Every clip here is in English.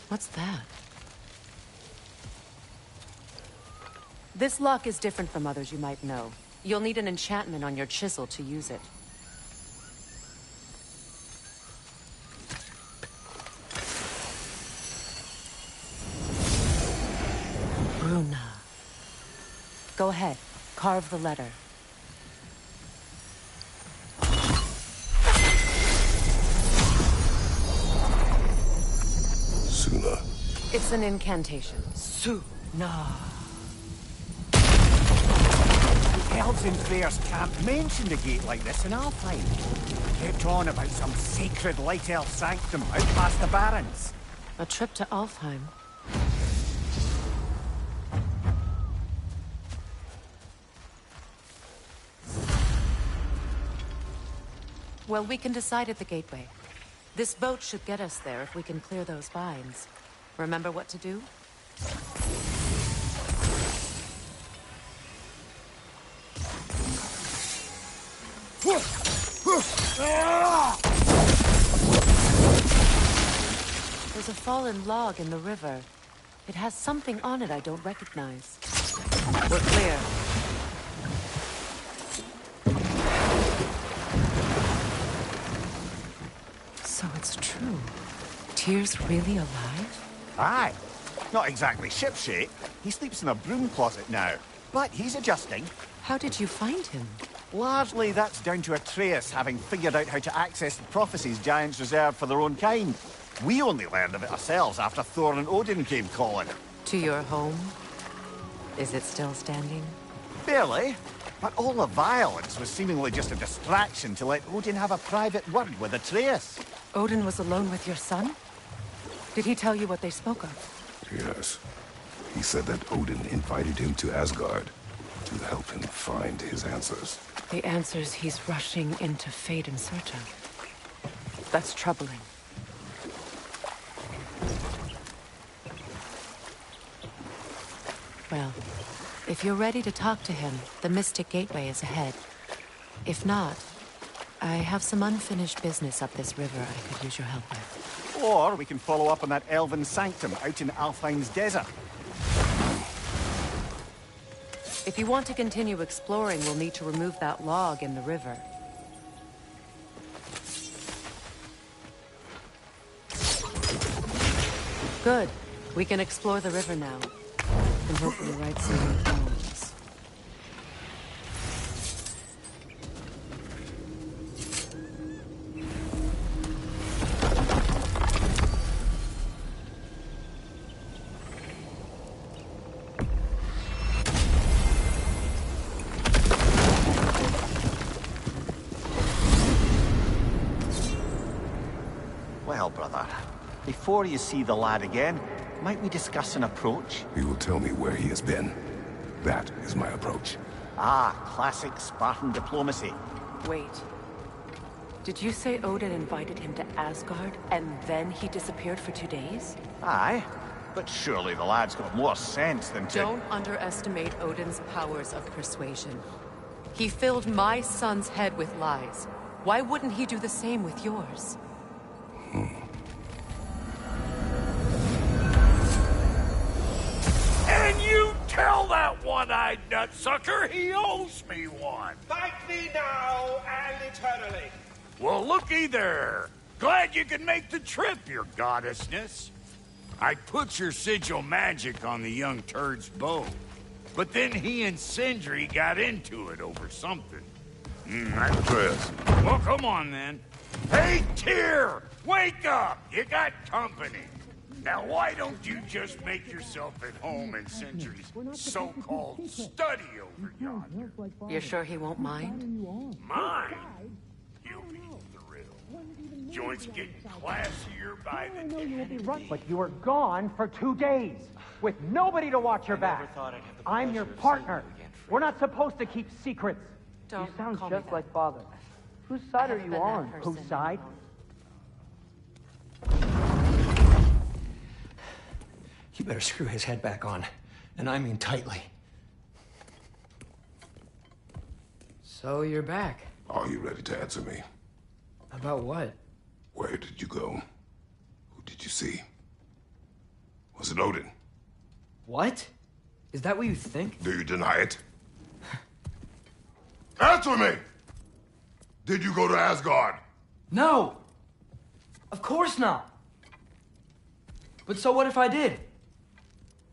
What's that? This lock is different from others you might know. You'll need an enchantment on your chisel to use it. Rune. Go ahead. Carve the letter. Suna. It's an incantation. Suna. Elves in Freya's camp mentioned a gate like this in Alfheim. Kept on about some sacred light elf sanctum out past the Barrens. A trip to Alfheim. Well, we can decide at the gateway. This boat should get us there if we can clear those vines. Remember what to do? There's a fallen log in the river. It has something on it I don't recognize. We're clear. So it's true. Tyr's really alive? Aye. Not exactly shipshape. He sleeps in a broom closet now. But he's adjusting. How did you find him? Largely that's down to Atreus having figured out how to access the prophecies giants reserved for their own kind. We only learned of it ourselves after Thor and Odin came calling. To your home? Is it still standing? Barely. But all the violence was seemingly just a distraction to let Odin have a private word with Atreus. Odin was alone with your son? Did he tell you what they spoke of? Yes. He said that Odin invited him to Asgard to help him find his answers. The answers he's rushing into fate in search of. That's troubling. Well, if you're ready to talk to him, the Mystic Gateway is ahead. If not, I have some unfinished business up this river I could use your help with. Or we can follow up on that elven sanctum out in Alfheim's desert. If you want to continue exploring, we'll need to remove that log in the river. Good. We can explore the river now. And hopefully write some new poems. Well, brother, before you see the lad again, might we discuss an approach? He will tell me where he has been. That is my approach. Ah, classic Spartan diplomacy. Wait. Did you say Odin invited him to Asgard, and then he disappeared for 2 days? Aye, but surely the lad's got more sense than to... Don't underestimate Odin's powers of persuasion. He filled my son's head with lies. Why wouldn't he do the same with yours? And you tell that one-eyed nutsucker he owes me one. Thank thee now and eternally. Well, looky there. Glad you can make the trip, your goddessness. I put your sigil magic on the young turd's bow. But then he and Sindri got into it over something. Atreus. Well, come on then. Hey, Tyr! Wake up! You got company. Now, why don't you just make yourself at home in Sindri's so-called study over yonder? You're sure he won't mind? Mine? You'll be thrilled. Joint's getting classier by the day. But you were gone for 2 days, with nobody to watch your back. I'm your partner. We're not supposed to keep secrets. Don't You sound call me just that. like father. Whose side I are haven't you been that on? person Whose side? You better screw his head back on, and I mean tightly. So you're back. Are you ready to answer me? About what? Where did you go? Who did you see? Was it Odin? What? Is that what you think? Do you deny it? Answer me! Did you go to Asgard? No! Of course not! But so what if I did?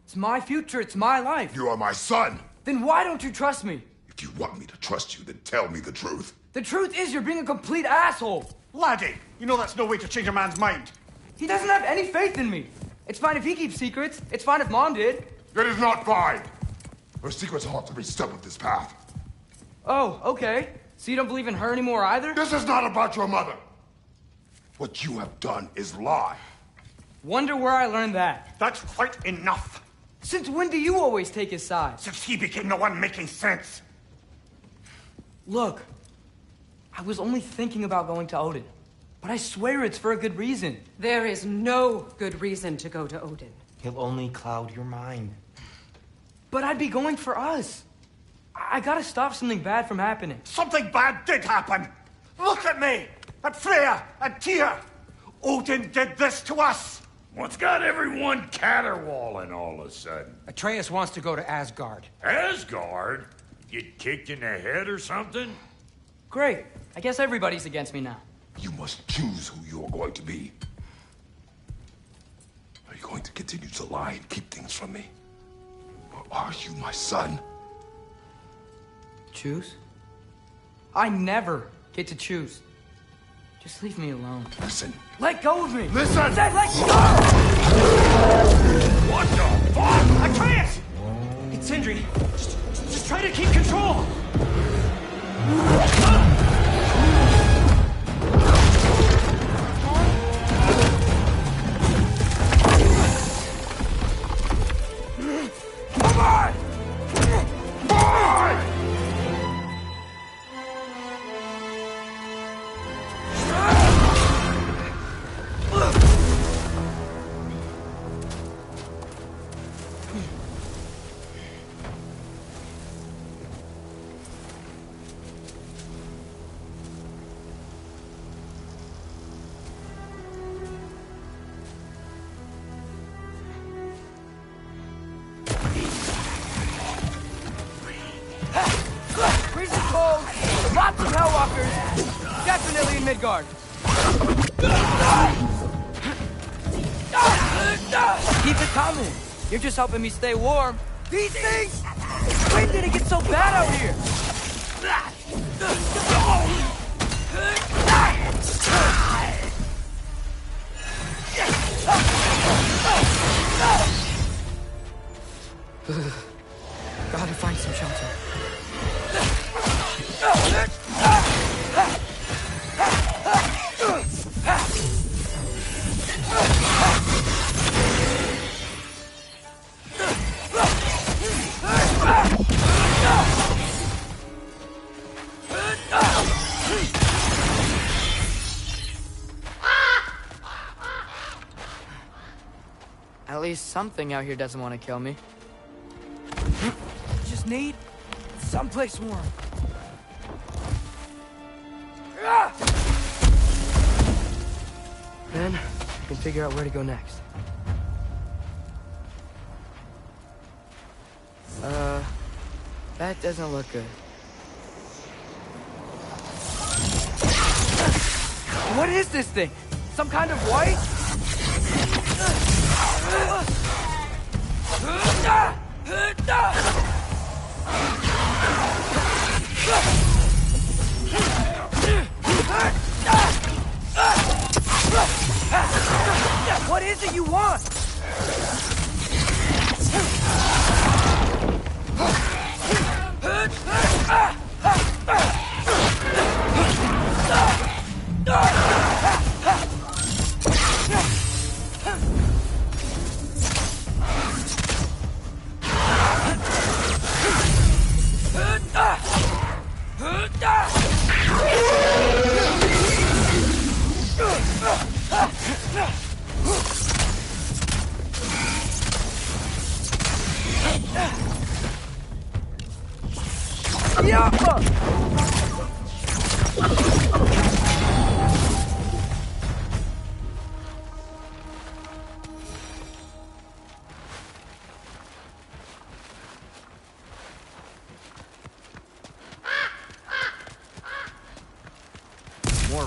It's my future, it's my life. You are my son! Then why don't you trust me? If you want me to trust you, then tell me the truth. The truth is you're being a complete asshole! Laddie, you know that's no way to change a man's mind. He doesn't have any faith in me. It's fine if he keeps secrets. It's fine if Mom did. It is not fine! Her secrets haunt every step of this path. Oh, okay. So you don't believe in her anymore either? This is not about your mother. What you have done is lie. Wonder where I learned that. That's quite enough. Since when do you always take his side? Since he became the one making sense. Look, I was only thinking about going to Odin. But I swear it's for a good reason. There is no good reason to go to Odin. He'll only cloud your mind. But I'd be going for us. I gotta stop something bad from happening. Something bad did happen. Look at me, at Freya, and Tyr. Odin did this to us. What's got everyone caterwauling all of a sudden? Atreus wants to go to Asgard. Asgard? Get kicked in the head or something? Great. I guess everybody's against me now. You must choose who you are going to be. Are you going to continue to lie and keep things from me? Or are you my son? Choose? I never get to choose. Just leave me alone. Listen. Let go of me! Listen! I said let go! What the fuck? Atreus! It's Sindri. Just try to keep control. Come on! Come on! Freezing cold, lots of Hellwalkers, definitely in Midgard. Keep it coming. You're just helping me stay warm. These things! When did it get so bad out here? Gotta find some shelter. At least something out here doesn't want to kill me. Just need someplace warm. Then I can figure out where to go next. That doesn't look good. What is this thing? Some kind of white? What is it you want?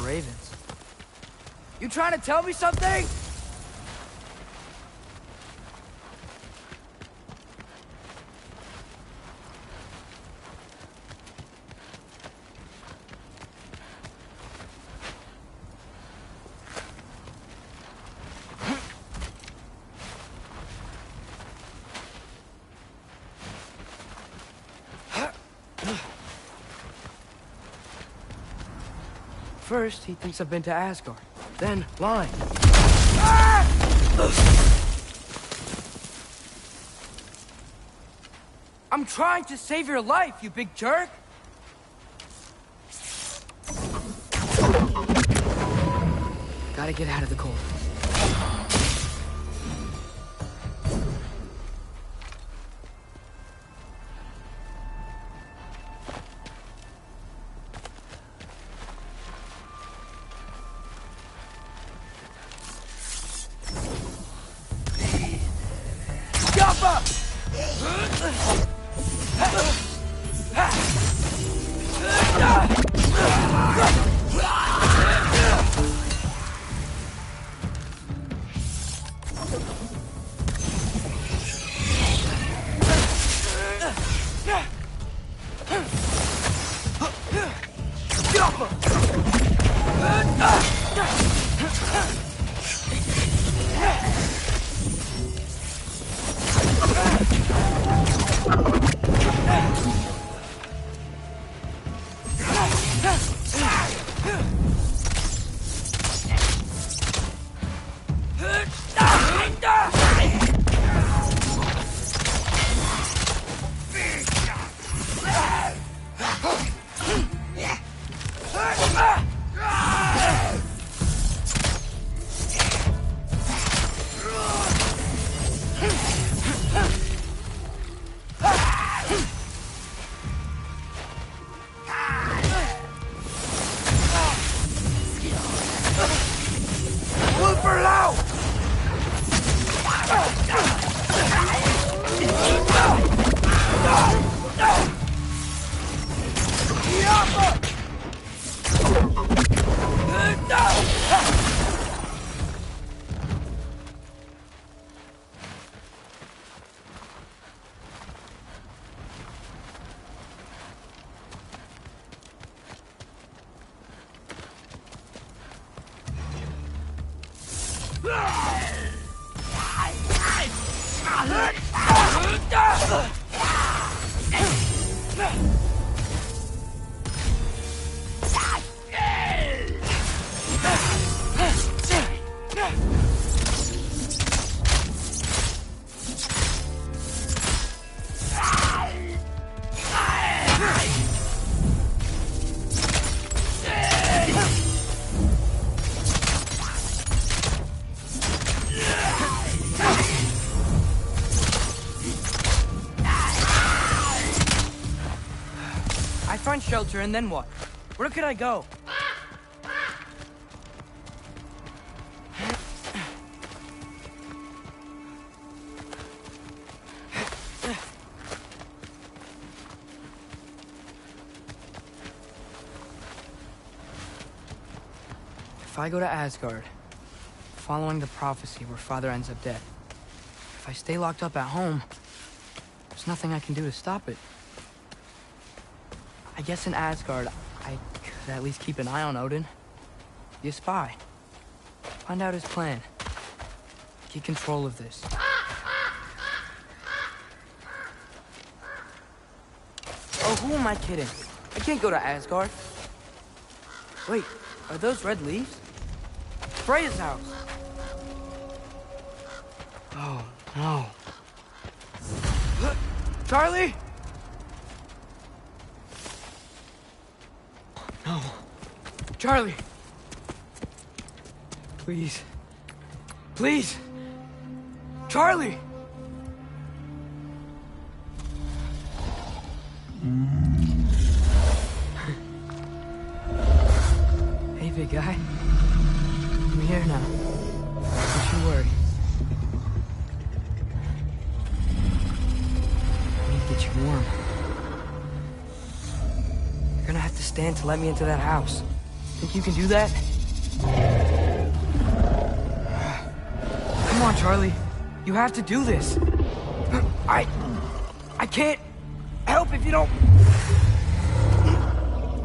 ravens. You trying to tell me something? First, he thinks I've been to Asgard. Then, lying. Ah! I'm trying to save your life, you big jerk! Gotta get out of the cold. Shelter, and then what? Where could I go? If I go to Asgard, following the prophecy where Father ends up dead, if I stay locked up at home, there's nothing I can do to stop it. I guess in Asgard, I could at least keep an eye on Odin. Be a spy. Find out his plan. Get control of this. Oh, who am I kidding? I can't go to Asgard. Wait, are those red leaves? Freya's house. Oh, no. Charlie? No. Charlie! Please. Please! Charlie! Hey, big guy. I'm here now. Don't you worry. I need to get you warm. You're gonna have to stand to let me into that house. Think you can do that? Come on, Charlie. You have to do this. I can't help if you don't...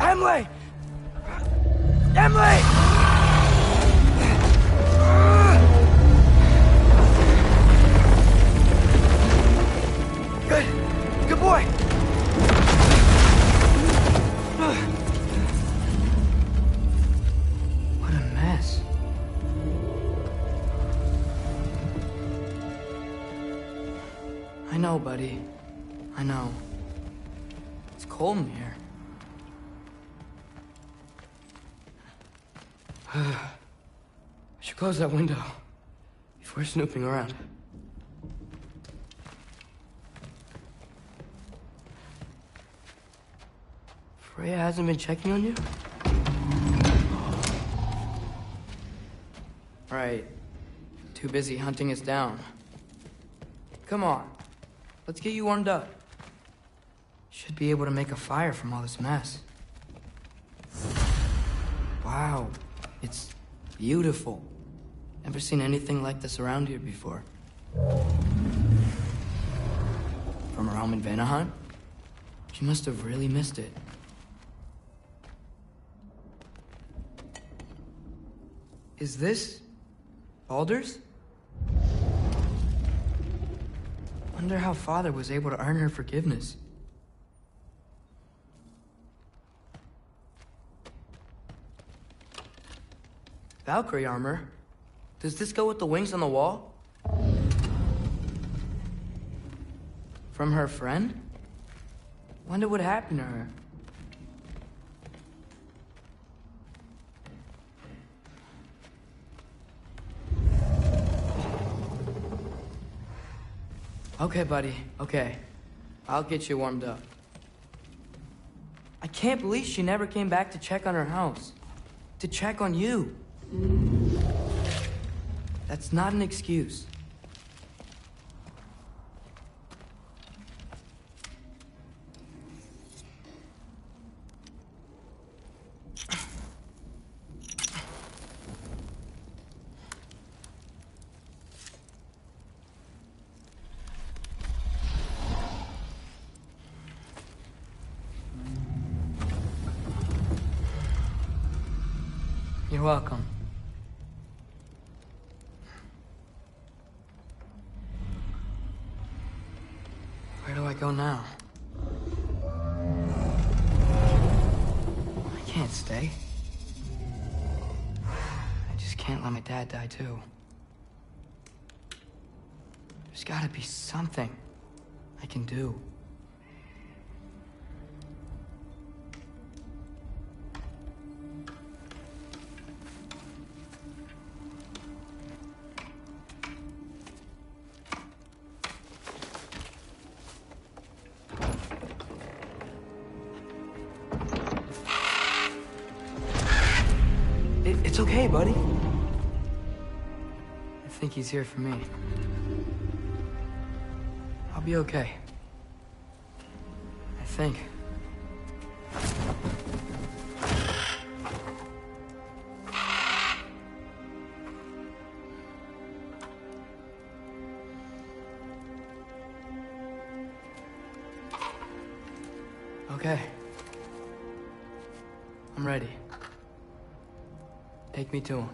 Emily! Emily! Good boy! What a mess. I know, buddy. I know. It's cold in here. I should close that window before snooping around. Freya hasn't been checking on you? Right. Too busy hunting us down. Come on. Let's get you warmed up. Should be able to make a fire from all this mess. Wow. It's beautiful. Never seen anything like this around here before. From her home in Vanaheim? She must have really missed it. Is this Baldur's? Wonder how Father was able to earn her forgiveness. Valkyrie armor? Does this go with the wings on the wall? From her friend? Wonder what happened to her. Okay, buddy. Okay. I'll get you warmed up. I can't believe she never came back to check on her house. To check on you. That's not an excuse. You're welcome. Where do I go now? I can't stay. I just can't let my dad die too. There's gotta be something I can do. It's okay, buddy. I think he's here for me. I'll be okay. I think. Okay. I'm ready. Take me to him.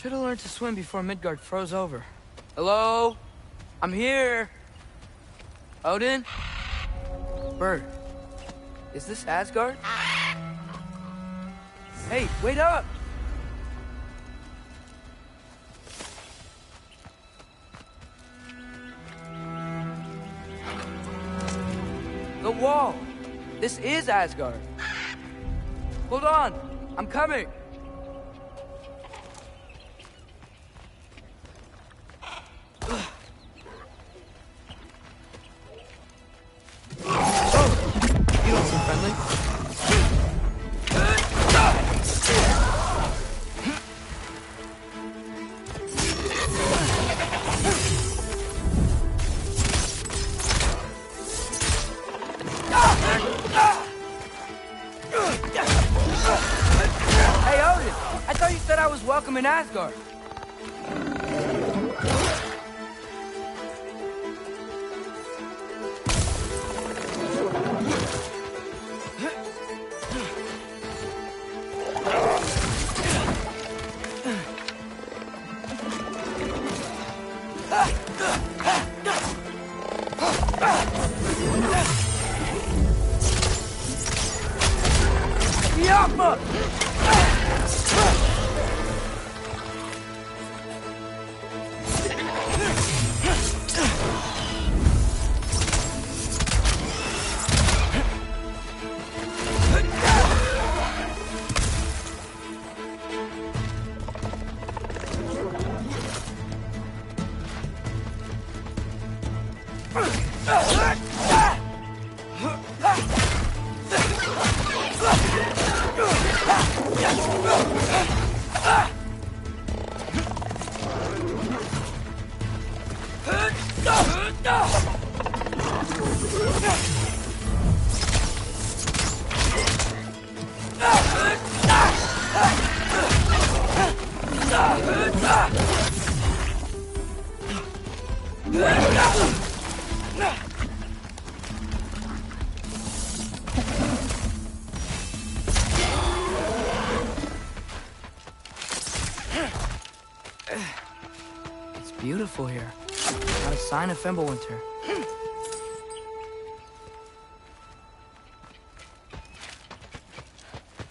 Should have learned to swim before Midgard froze over. Hello? I'm here. Odin? Bird. Is this Asgard? Hey, wait up! The wall! This is Asgard! Hold on! I'm coming! You don't seem friendly. Hey, Odin! I thought you said I was welcome in Asgard. It's beautiful here. Not a sign of Fimbulwinter.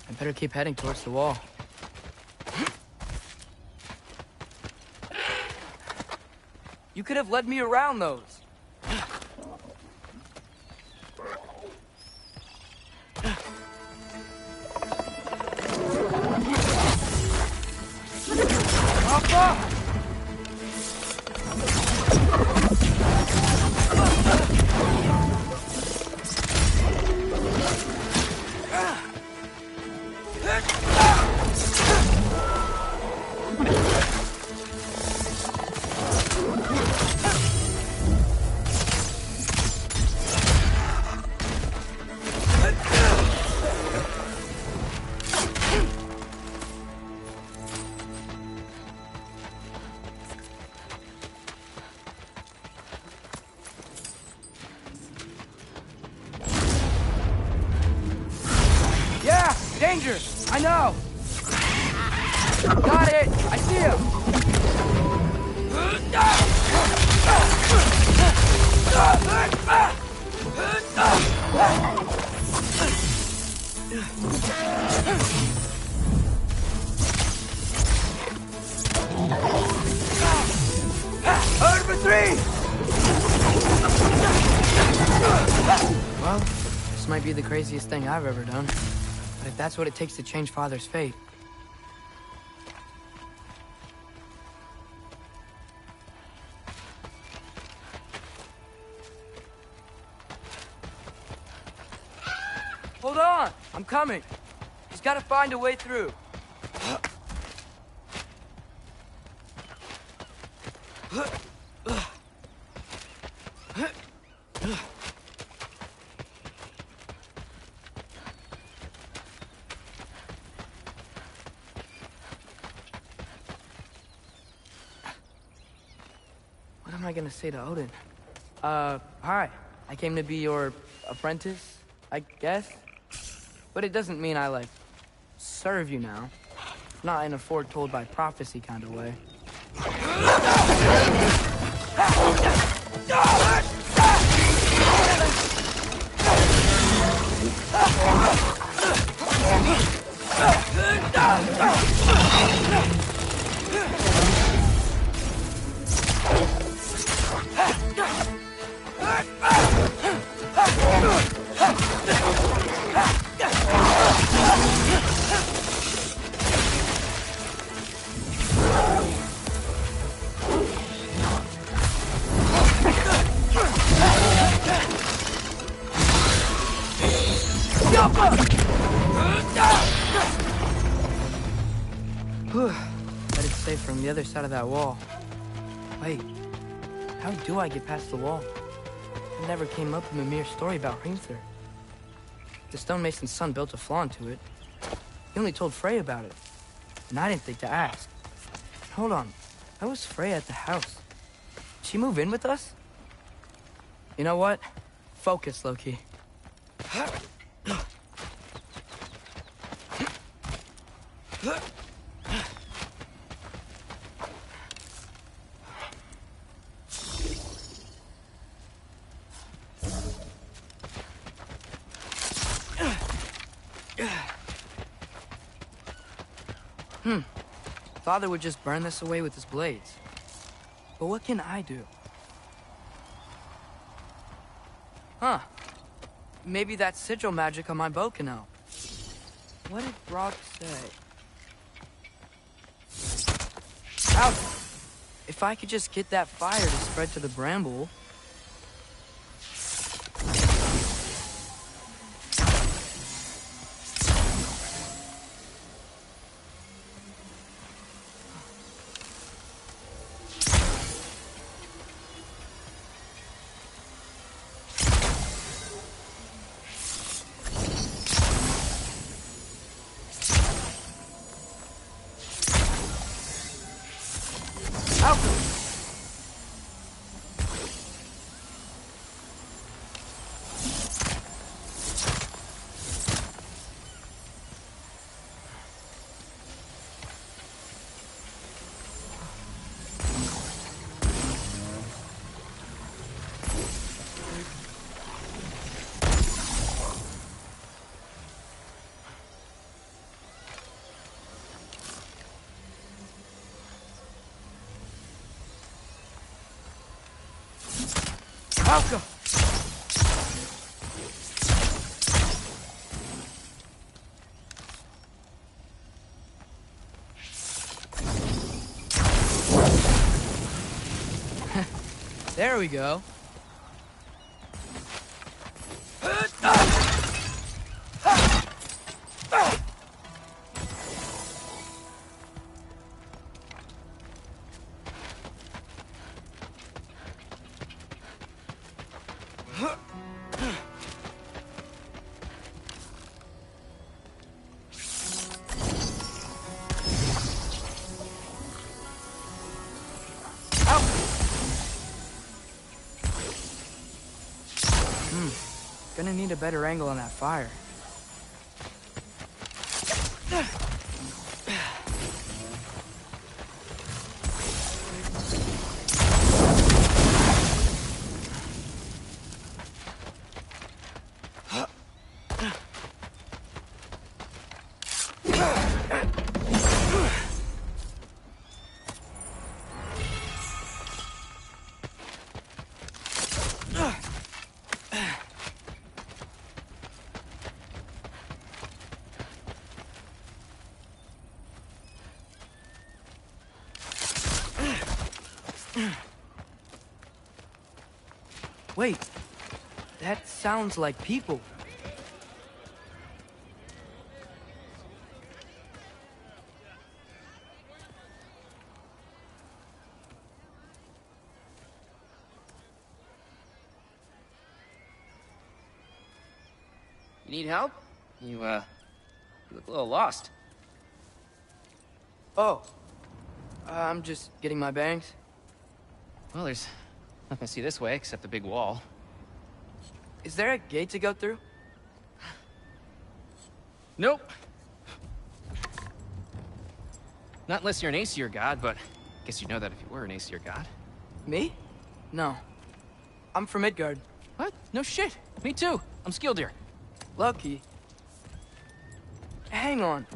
I better keep heading towards the wall. You could have led me around those. Papa! Danger! I know! Got it! I see him! Herd for three! Well, this might be the craziest thing I've ever done. But if that's what it takes to change Father's fate... Hold on! I'm coming! He's gotta find a way through. What am I gonna say to Odin? Hi. I came to be your apprentice, I guess? But it doesn't mean I, like, serve you now. Not in a foretold by prophecy kind of way. Bet it's safe from the other side of that wall. Wait, how do I get past the wall? It never came up in Mimir's story about Hrimthur. The stonemason's son built a flaw into it. He only told Freya about it, and I didn't think to ask. Hold on, how was Freya at the house? Did she move in with us? You know what? Focus, Loki. Father would just burn this away with his blades. But what can I do? Huh. Maybe that sigil magic on my bow can help. What did Brok say? Ouch! If I could just get that fire to spread to the bramble... Alka! There we go. Gonna need a better angle on that fire. Wait, that sounds like people. You need help? You look a little lost. Oh, I'm just getting my bangs. Well, there's nothing to see this way except the big wall. Is there a gate to go through? Nope. Not unless you're an Aesir god, but I guess you'd know that if you were an Aesir god. Me? No. I'm from Midgard. What? No shit. Me too. I'm Skildir. Lucky. Hang on.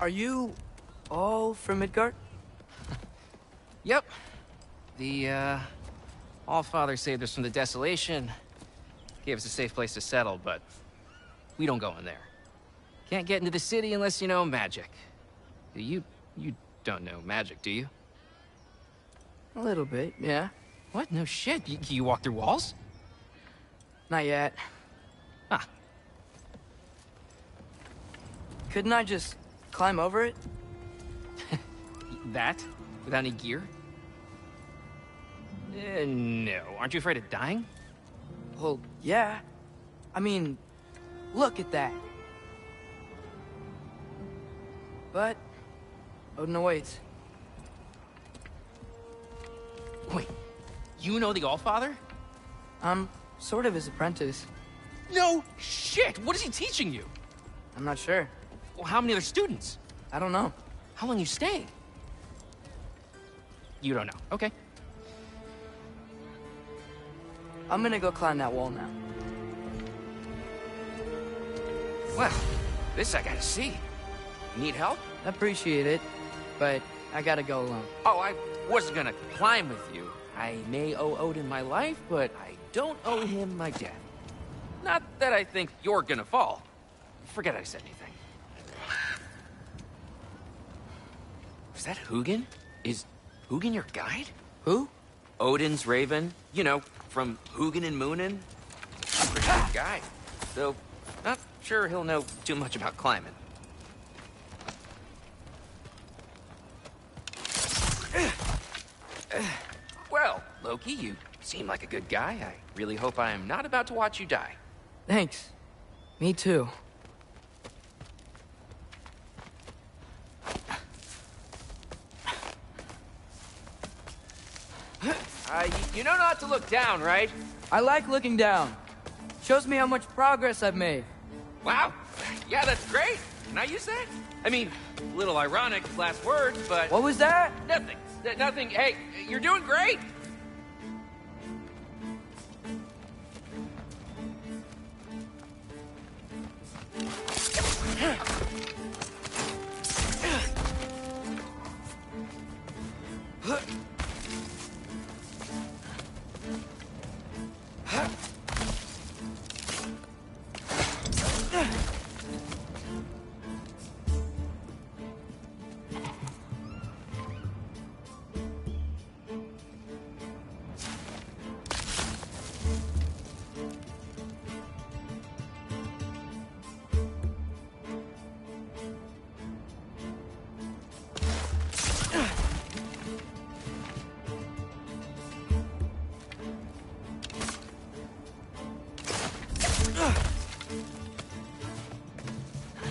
Are you all from Midgard? Yep. The, All-Father saved us from the desolation. Gave us a safe place to settle, but we don't go in there. Can't get into the city unless you know magic. You don't know magic, do you? A little bit, yeah. What? No shit. You walk through walls? Not yet. Ah. Couldn't I just climb over it? That? Without any gear? No. Aren't you afraid of dying? Well, yeah. I mean, look at that. But Odin awaits. Wait, you know the All-Father? I'm sort of his apprentice. No shit! What is he teaching you? I'm not sure. Well, how many other students? I don't know. How long you staying? You don't know. Okay. I'm gonna go climb that wall now. Well, this I gotta see. Need help? Appreciate it, but I gotta go alone. Oh, I wasn't gonna climb with you. I may owe Odin my life, but I don't owe him my death. Not that I think you're gonna fall. Forget I said anything. Is that Hugin? Is Hugin your guide? Who? Odin's raven. You know, from Hugin and Moonin. Pretty good guy. Though, not sure he'll know too much about climbing. Well, Loki, you seem like a good guy. I really hope I am not about to watch you die. Thanks. Me too. You know not to look down, right? I like looking down. Shows me how much progress I've made. Wow. Yeah, that's great. Can I use that? I mean, a little ironic, last words, but... What was that? Nothing. Nothing. Hey, you're doing great.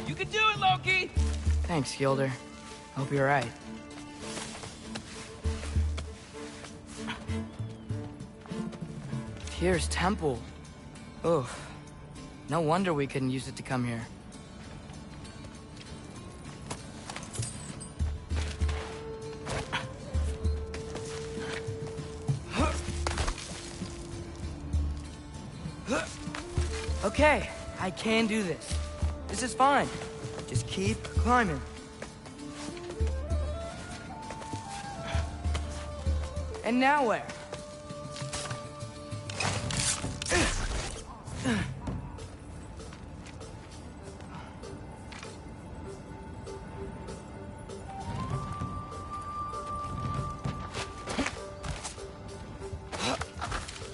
You can do it, Loki! Thanks, Gilder. Hope you're right. Tyr's temple. Oof. No wonder we couldn't use it to come here. Okay, I can do this. This is fine. Just keep climbing. And now where?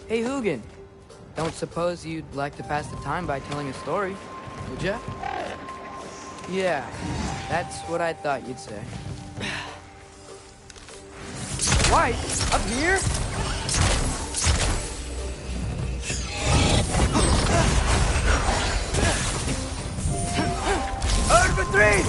Hey, Hugin. Don't suppose you'd like to pass the time by telling a story, would ya? Yeah, that's what I thought you'd say. White? Up here? Out for three!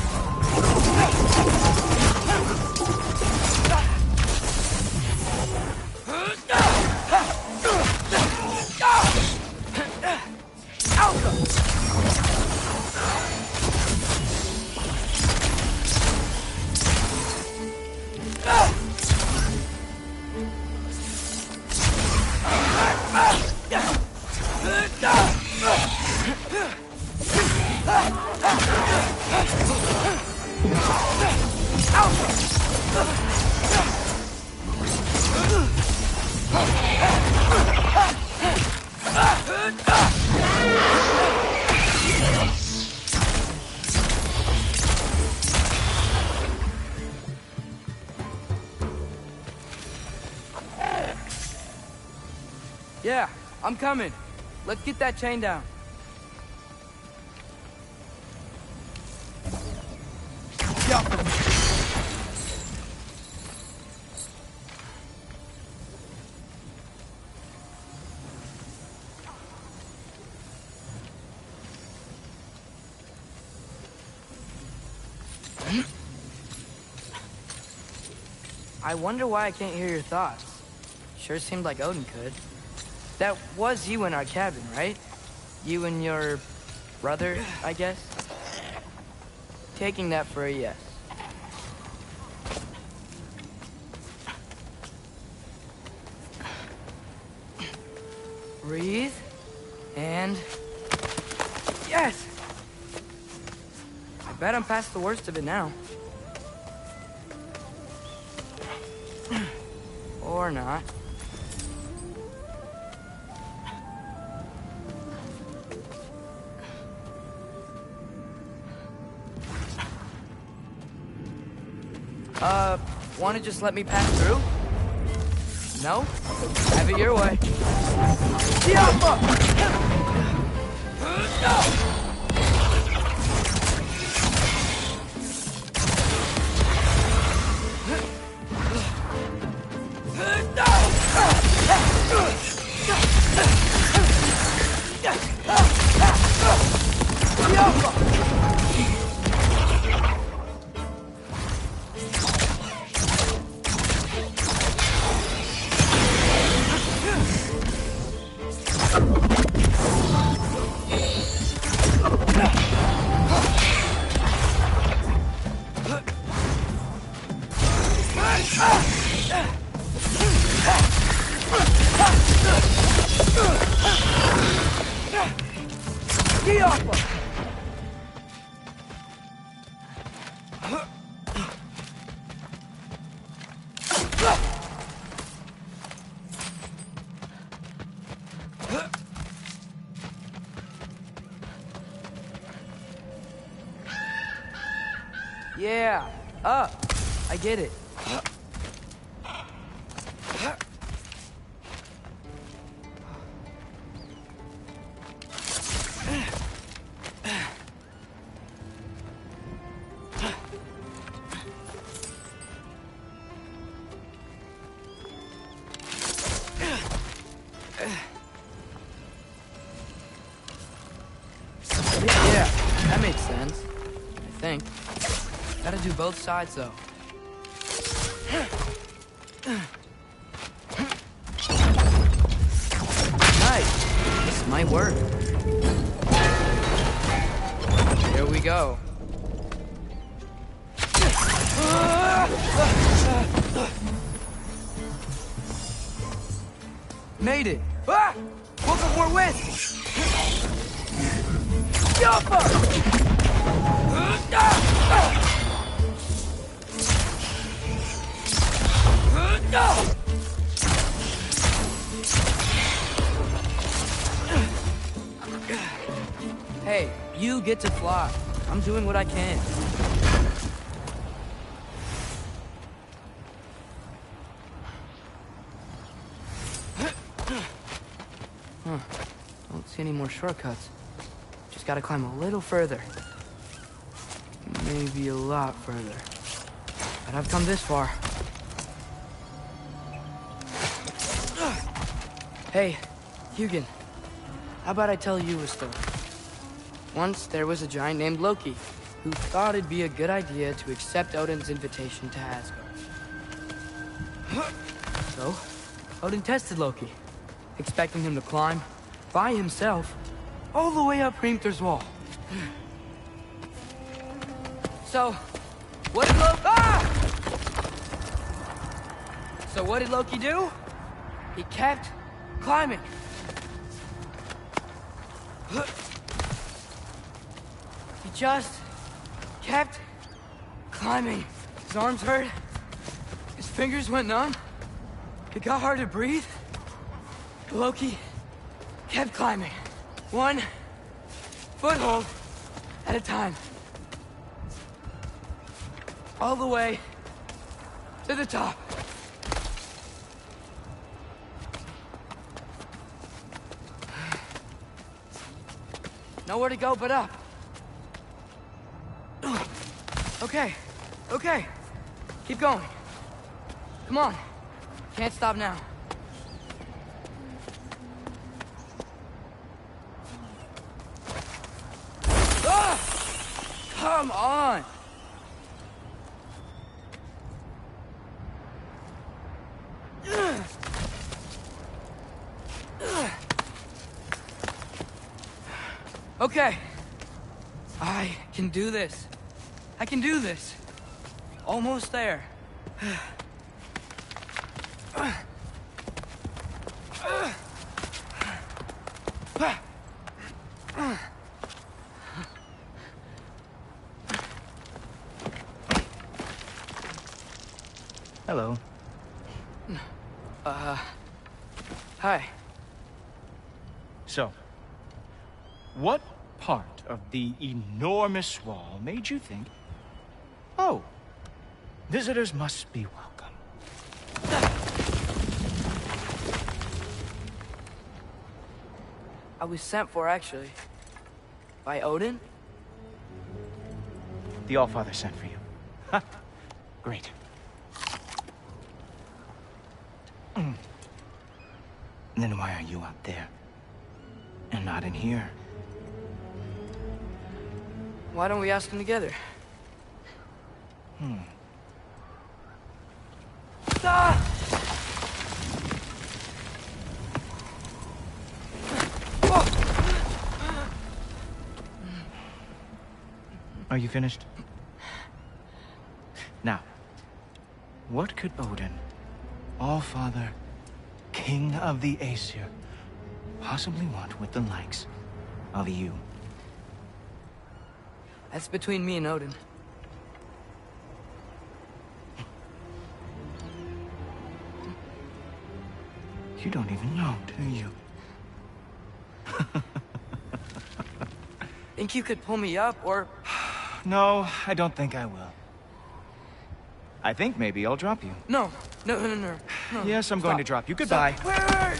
Yeah, I'm coming. Let's get that chain down. Yeah. I wonder why I can't hear your thoughts. Sure seemed like Odin could. That was you in our cabin, right? You and your brother, I guess? Taking that for a yes. Breathe. And... yes! I bet I'm past the worst of it now. Or not. Wanna just let me pass through? No? Have it your way. Yeah, up. I get it. Yeah, that makes sense. I think. Gotta do both sides, though. Nice. This might work. Here we go. Made it. Ah! Godofwar wins! Hey, you get to fly. I'm doing what I can. Huh. Don't see any more shortcuts. Just gotta climb a little further. Maybe a lot further. But I've come this far. Hey, Hugin. How about I tell you a story? Once there was a giant named Loki, who thought it'd be a good idea to accept Odin's invitation to Asgard. So, Odin tested Loki, expecting him to climb, by himself, all the way up Hrimthur's wall. So, what did Loki do? He kept climbing. He just kept climbing. His arms hurt. His fingers went numb. It got hard to breathe. Loki kept climbing. One foothold at a time. All the way to the top. Nowhere to go but up. Okay. Okay. Keep going. Come on. Can't stop now. Ah! Come on! Okay. I can do this. I can do this. Almost there. Hello. Hi. So, what part of the enormous wall made you think, oh, visitors must be welcome? I was sent for, actually. By Odin? The Allfather sent for you. Huh. Great. Then why are you out there? And not in here? Why don't we ask them together? Ah! Are you finished? Now, what could Odin, Allfather, King of the Aesir, possibly want with the likes of you? That's between me and Odin. You don't even know, do you? Think you could pull me up, or... No, I don't think I will. I think maybe I'll drop you. No. Yes, I'm going to drop you. Goodbye. Wait.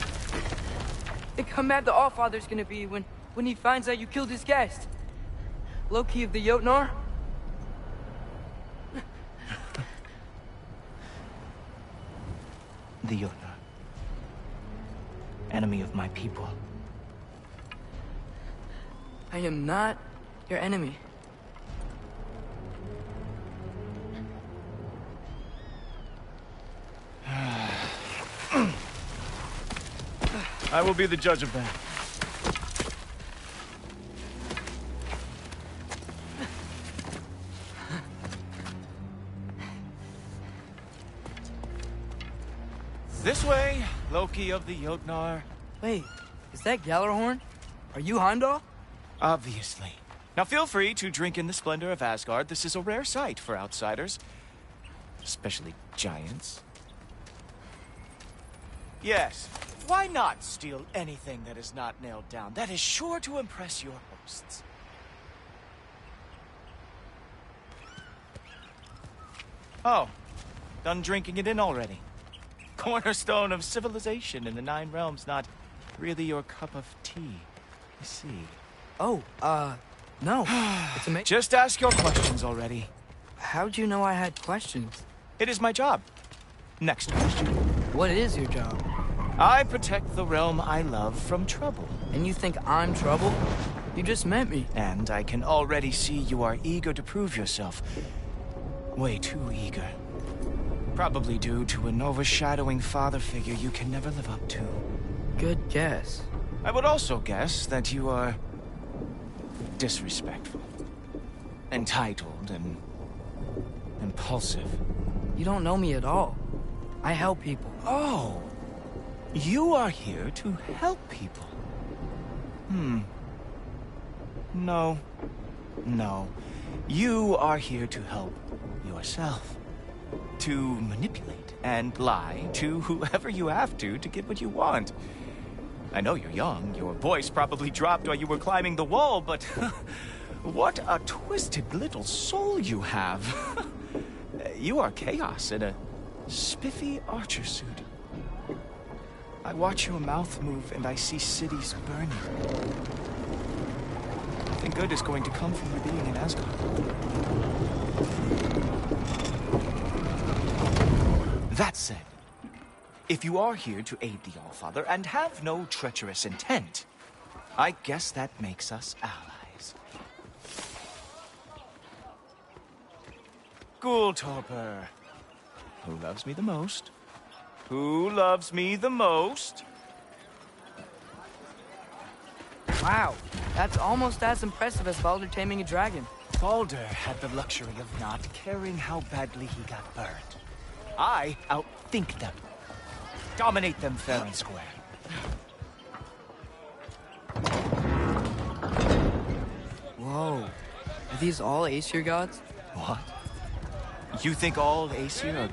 Think how mad the Allfather's gonna be when he finds out you killed his guest. Loki of the Jotnar? The Jotnar. Enemy of my people. I am not your enemy. I will be the judge of that. This way, Loki of the Jotnar. Wait, is that Gjallarhorn? Are you Heimdall? Obviously. Now feel free to drink in the splendor of Asgard. This is a rare sight for outsiders. Especially giants. Yes, why not steal anything that is not nailed down? That is sure to impress your hosts. Oh, done drinking it in already. Cornerstone of civilization in the Nine Realms, not really your cup of tea. I see. Oh, no. It's amazing. Just ask your questions already. How'd you know I had questions? It is my job. Next question. What is your job? I protect the realm I love from trouble. And you think I'm trouble? You just met me. And I can already see you are eager to prove yourself. Way too eager. Probably due to an overshadowing father figure you can never live up to. Good guess. I would also guess that you are disrespectful, entitled, and impulsive. You don't know me at all. I help people. Oh, you are here to help people. No. You are here to help yourself. To manipulate and lie to whoever you have to get what you want. I know you're young. Your voice probably dropped while you were climbing the wall, but what a twisted little soul you have. You are chaos in a spiffy archer suit. I watch your mouth move and I see cities burning. nothing good is going to come from your being in Asgard. That said, if you are here to aid the Allfather and have no treacherous intent, I guess that makes us allies. Ghoultorper. Who loves me the most? Who loves me the most? Wow, that's almost as impressive as Baldur taming a dragon. Baldur had the luxury of not caring how badly he got burned. I outthink them. Dominate them fair and square. Whoa, are these all Aesir gods? What? You think all Aesir are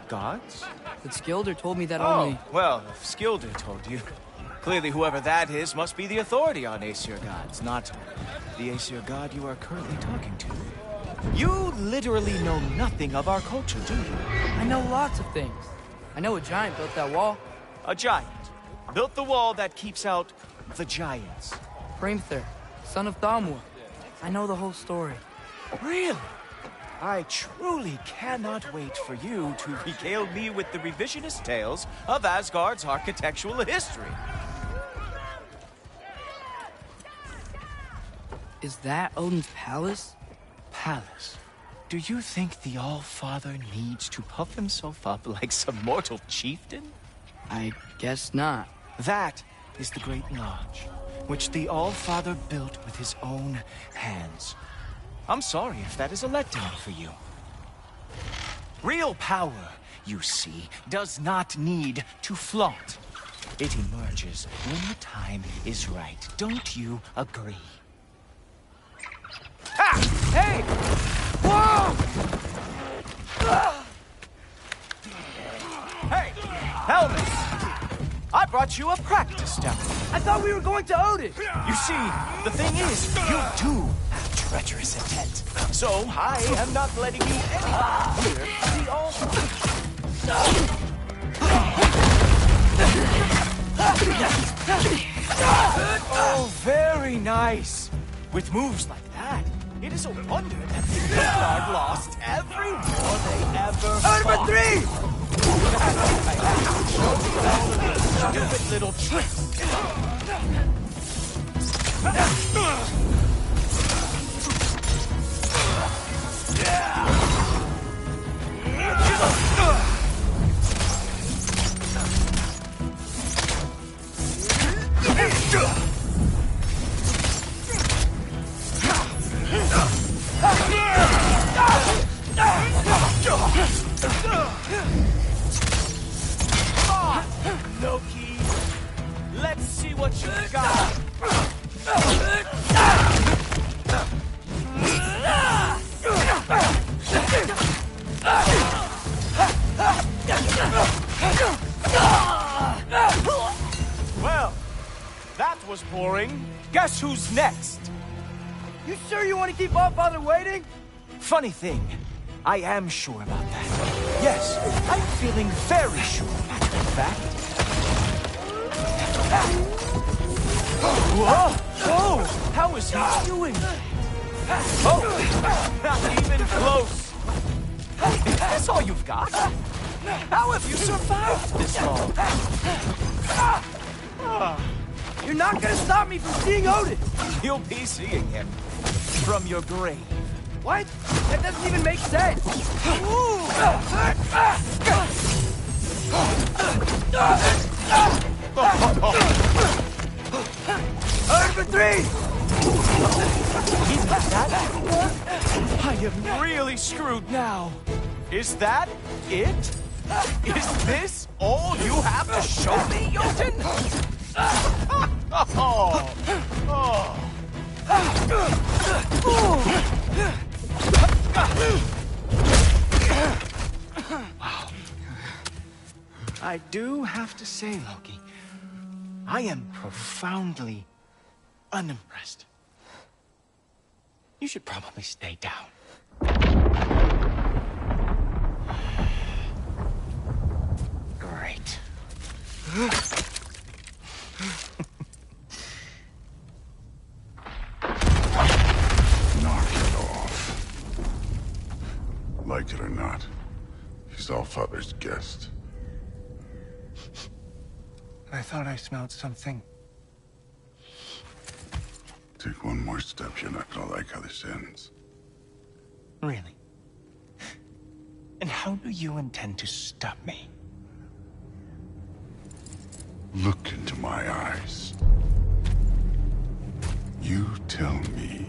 gods? But Skilder told me that only... Well, if Skilder told you, clearly whoever that is must be the authority on Aesir gods, not the Aesir god you are currently talking to. You literally know nothing of our culture, do you? I know lots of things. I know a giant built that wall. A giant built the wall that keeps out the giants. Hrimthur, son of Thamur. I know the whole story. Really? I truly cannot wait for you to regale me with the revisionist tales of Asgard's architectural history. Is that Odin's palace? Palace? Do you think the All-Father needs to puff himself up like some mortal chieftain? I guess not. That is the Great Lodge, which the All-Father built with his own hands. I'm sorry if that is a letdown for you. Real power, you see, does not need to flaunt. It emerges when the time is right. Don't you agree? Ha! Hey! Whoa! Hey, helmet! I brought you a practice demo. I thought we were going to Odin! You see, the thing is, you do have treacherous intent. So I am not letting you anywhere near the All-Father. Oh, very nice. With moves like that, it is a wonder that the Midgard lost every war they ever fought. I have to show you all of these stupid little tricks. Loki, let's see what you got. Well, that was boring. Guess who's next? You sure you want to keep All-Father waiting? Funny thing, I am sure about that. Yes, I'm feeling very sure, matter of fact. Whoa! Whoa! How is he doing? Oh! Not even close! Is this all you've got? How have you survived this long? You're not gonna stop me from seeing Odin! You'll be seeing him from your grave. What? That doesn't even make sense! Over 3! Even that? I am really screwed now. Is that it? Is this all you have to show me, Jotun? Wow. I do have to say, Loki, I am profoundly unimpressed. You should probably stay down. Great. like it or not, he's Allfather's guest. I thought I smelled something. Take one more step, you're not gonna like how this ends. Really? And how do you intend to stop me? Look into my eyes. You tell me.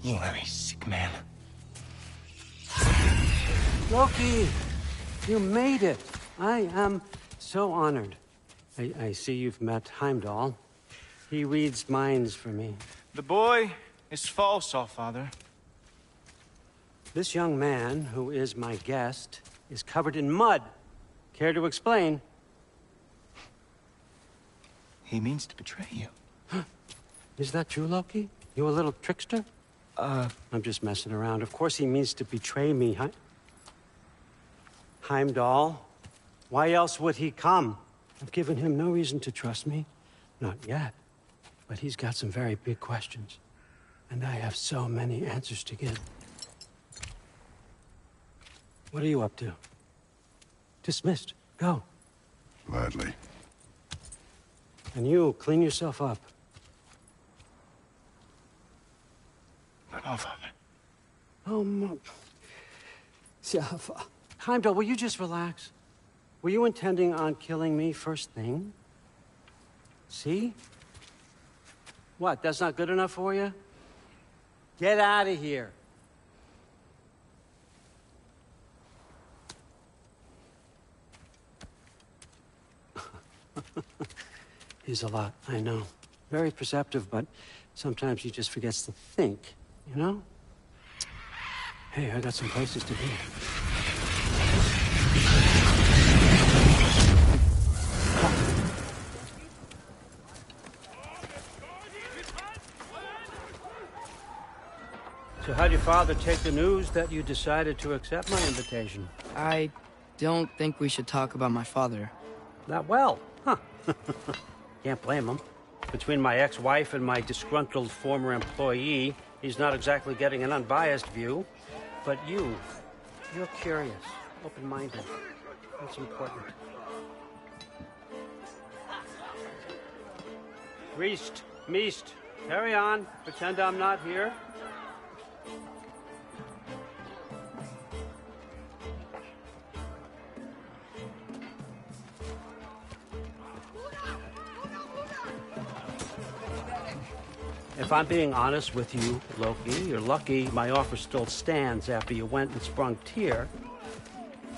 You are a sick man. Loki! You made it! I am so honored. I see you've met Heimdall. He reads minds for me. The boy is false, Allfather. This young man, who is my guest, is covered in mud. Care to explain? He means to betray you. Is that true, Loki? You a little trickster? I'm just messing around. Of course he means to betray me, Heimdall? Why else would he come? I've given him no reason to trust me. Not yet. But he's got some very big questions. And I have so many answers to give. What are you up to? Dismissed. Go. Gladly. And you, clean yourself up. But Allfather. Oh, Heimdall, will you just relax? Were you intending on killing me first thing? See? What, that's not good enough for you? Get out of here. He's a lot, I know. Very perceptive, but sometimes he just forgets to think, you know? Hey, I got some places to be. So how'd your father take the news that you decided to accept my invitation? I don't think we should talk about my father. Not well, huh? Can't blame him. Between my ex-wife and my disgruntled former employee, he's not exactly getting an unbiased view. But you're curious, open-minded. That's important. Reist, Meest, carry on. Pretend I'm not here. If I'm being honest with you, Loki, you're lucky my offer still stands after you went and sprung Tyr.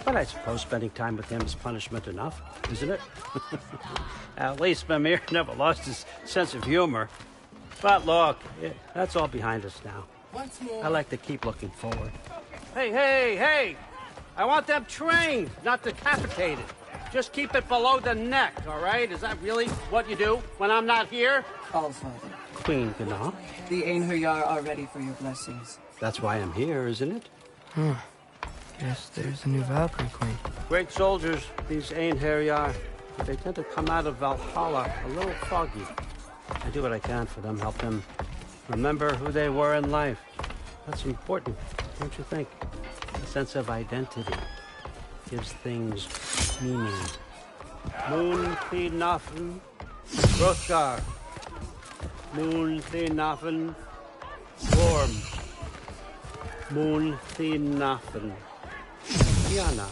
But I suppose spending time with him is punishment enough, isn't it? At least Mimir never lost his sense of humor. But look, that's all behind us now. Once more. I like to keep looking forward. Hey! I want them trained, not decapitated. Just keep it below the neck, all right? Is that really what you do when I'm not here? Allfather. Queen Gná. The Einherjar are ready for your blessings. That's why I'm here, isn't it? Guess there's a new Valkyrie queen. Great soldiers, these Einherjar. But they tend to come out of Valhalla a little foggy. I do what I can for them, help them remember who they were in life. That's important, don't you think? A sense of identity gives things meaning. Moon Thinafen, Hrothgar. Moon Thinafen, Worm. Moon Thinafen, Tiana.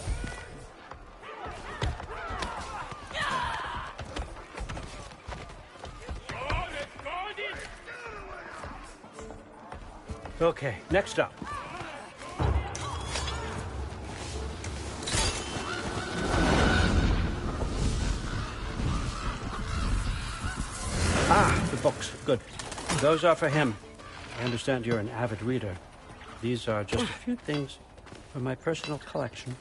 Okay, next up. The books. Good. Those are for him. I understand you're an avid reader. These are just a few things from my personal collection.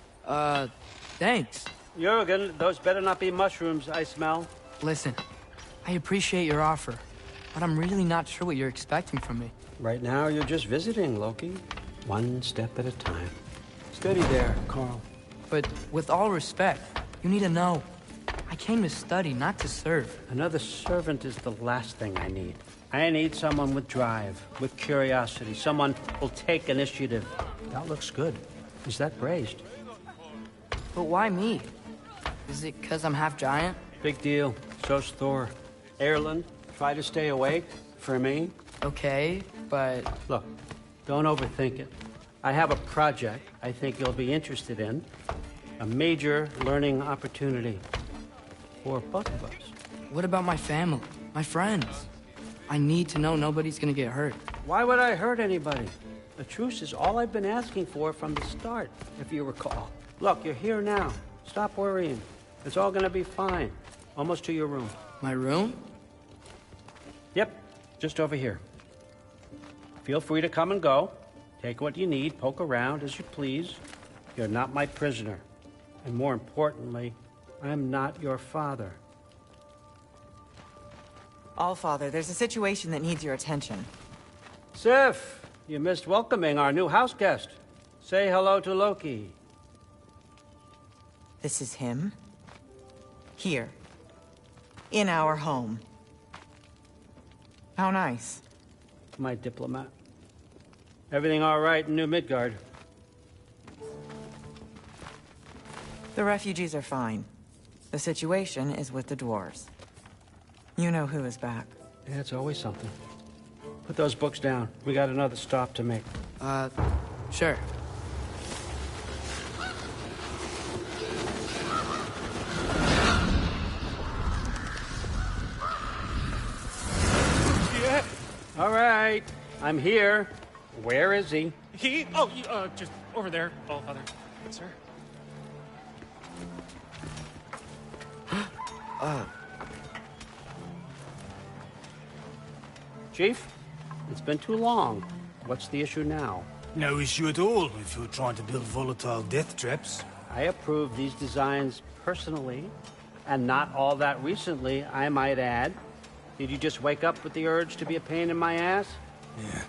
Thanks. Jurgen, those better not be mushrooms I smell. Listen, I appreciate your offer, but I'm really not sure what you're expecting from me. Right now, you're just visiting, Loki. One step at a time. Steady there, Carl. But with all respect, you need to know. I came to study, not to serve. Another servant is the last thing I need. I need someone with drive, with curiosity, someone who'll take initiative. That looks good. Is that braised? But why me? Is it because I'm half giant? Big deal. So's Thor. Ireland, try to stay awake for me. Okay, but... Look, don't overthink it. I have a project I think you'll be interested in. A major learning opportunity for both of us. What about my family? My friends? I need to know nobody's gonna get hurt. Why would I hurt anybody? A truce is all I've been asking for from the start, if you recall. Look, you're here now. Stop worrying. It's all gonna be fine. Almost to your room. My room? Yep, just over here. Feel free to come and go. Take what you need, poke around as you please. You're not my prisoner. And more importantly, I'm not your father. Allfather, there's a situation that needs your attention. Sif, you missed welcoming our new house guest. Say hello to Loki. This is him? Here. In our home. How nice. My diplomat. Everything all right in New Midgard? The refugees are fine. The situation is with the dwarves. You know who is back. Yeah, it's always something. Put those books down. We got another stop to make. Sure. Yeah. All right. I'm here. Where is he? He? Oh, just over there, Allfather. Good, sir. Chief, it's been too long. What's the issue now? No issue at all if you're trying to build volatile death traps. I approve these designs personally, and not all that recently, I might add. Did you just wake up with the urge to be a pain in my ass? Yeah.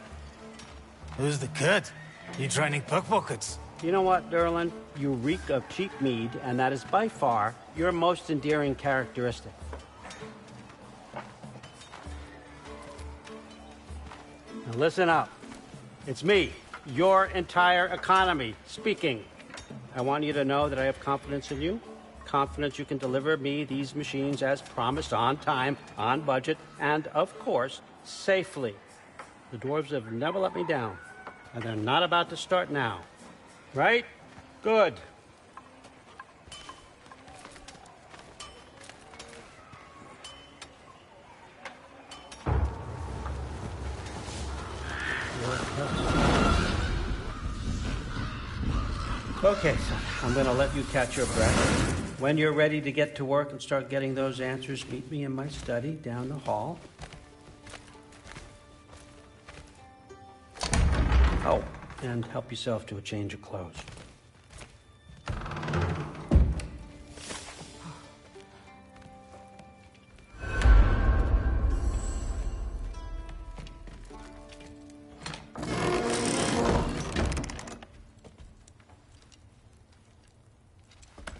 Who's the cut? You training pickpockets? You know what, Derlin? You reek of cheap mead, and that is by far your most endearing characteristic. Now listen up. It's me, your entire economy, speaking. I want you to know that I have confidence in you. Confidence you can deliver me these machines as promised, on time, on budget, and, of course, safely. The dwarves have never let me down, and they're not about to start now. Right? Good. Okay, son, I'm gonna let you catch your breath. When you're ready to get to work and start getting those answers, meet me in my study down the hall. Oh, and help yourself to a change of clothes.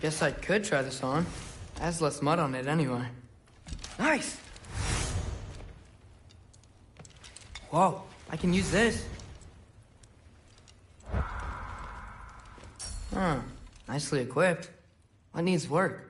Guess I could try this on. Has less mud on it anyway. Nice! Whoa, I can use this. Huh, nicely equipped. What needs work?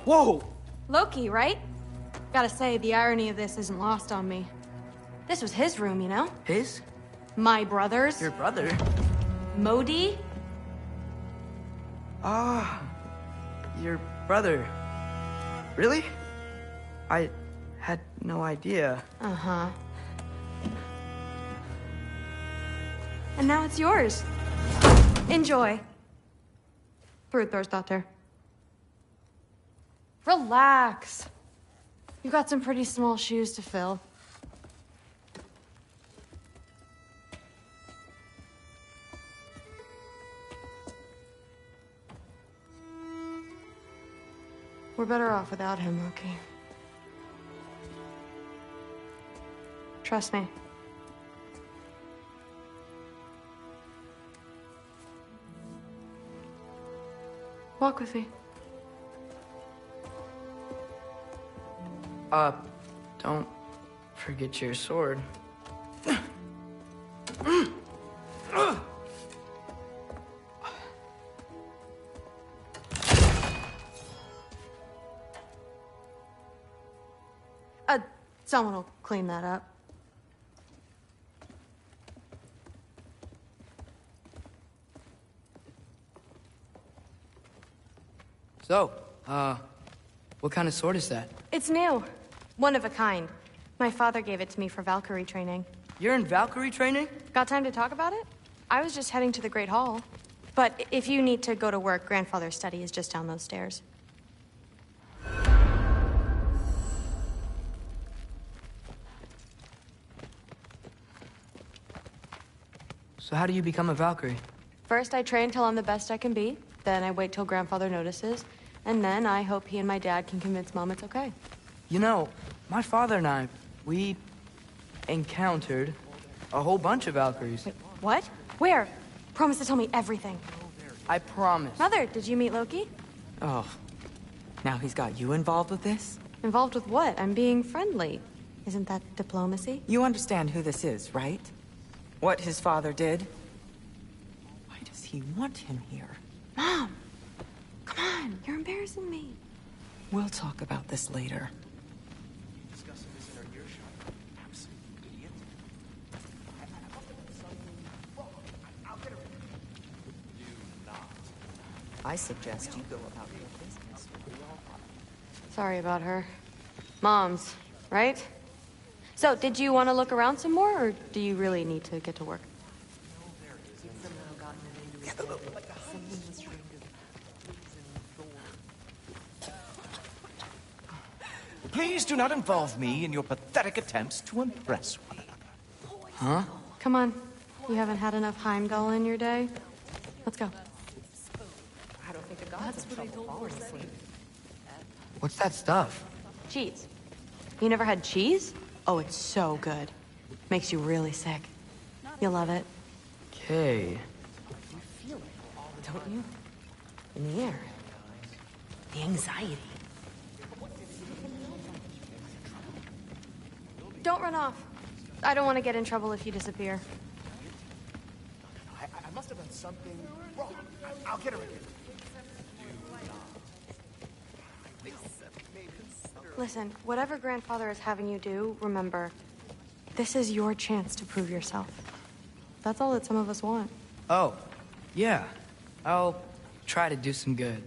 Whoa! Loki, right? Gotta say, the irony of this isn't lost on me. This was his room, you know? His? My brother's. Your brother? Modi? Ah, your brother. Really? I had no idea. Uh-huh. And now it's yours. Enjoy. Daughter. Relax. You've got some pretty small shoes to fill. We're better off without him, Loki. Trust me. Walk with me. Don't forget your sword. Someone will clean that up. So, what kind of sword is that? It's new. One of a kind. My father gave it to me for Valkyrie training. You're in Valkyrie training? Got time to talk about it? I was just heading to the Great Hall. But if you need to go to work, Grandfather's study is just down those stairs. So how do you become a Valkyrie? First, I train till I'm the best I can be. Then I wait till Grandfather notices. And then I hope he and my dad can convince Mom it's okay. You know, my father and I, we encountered a whole bunch of Valkyries. Wait, what? Where? Promise to tell me everything. I promise. Mother, did you meet Loki? Oh, now he's got you involved with this? Involved with what? I'm being friendly. Isn't that diplomacy? You understand who this is, right? What his father did? Why does he want him here? Mom! Come on, you're embarrassing me. We'll talk about this later. I suggest you go about your business. Sorry about her. Mom's, right? So, did you want to look around some more, or do you really need to get to work? Please do not involve me in your pathetic attempts to impress me. Huh? Come on. You haven't had enough Heimdall in your day? Let's go. What's that stuff? Cheese. You never had cheese? Oh, it's so good. Makes you really sick. You'll love it. Okay. You feel it, don't you? In the air. The anxiety. Don't run off. I don't want to get in trouble if you disappear. I must have done something wrong. I'll get her again. Listen, whatever Grandfather is having you do, remember, this is your chance to prove yourself. That's all that some of us want. Oh, yeah. I'll try to do some good.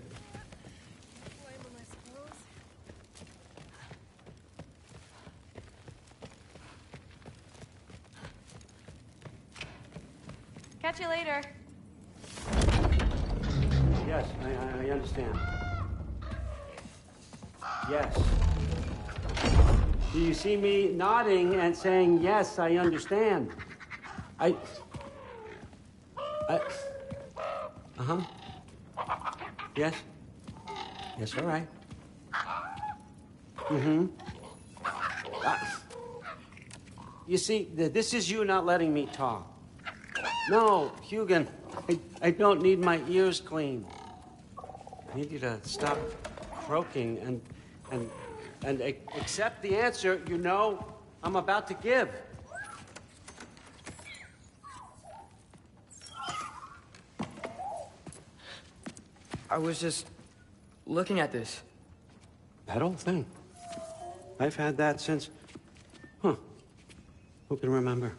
Catch you later. Yes, I understand. Yes. Do you see me nodding and saying, yes, I understand? Uh-huh. Yes? Yes, all right. Mm-hmm. You see, this is you not letting me talk. No, Hugin, I don't need my ears cleaned. I need you to stop croaking and accept the answer you know I'm about to give. I was just looking at this. That old thing. I've had that since... Huh. Who can remember?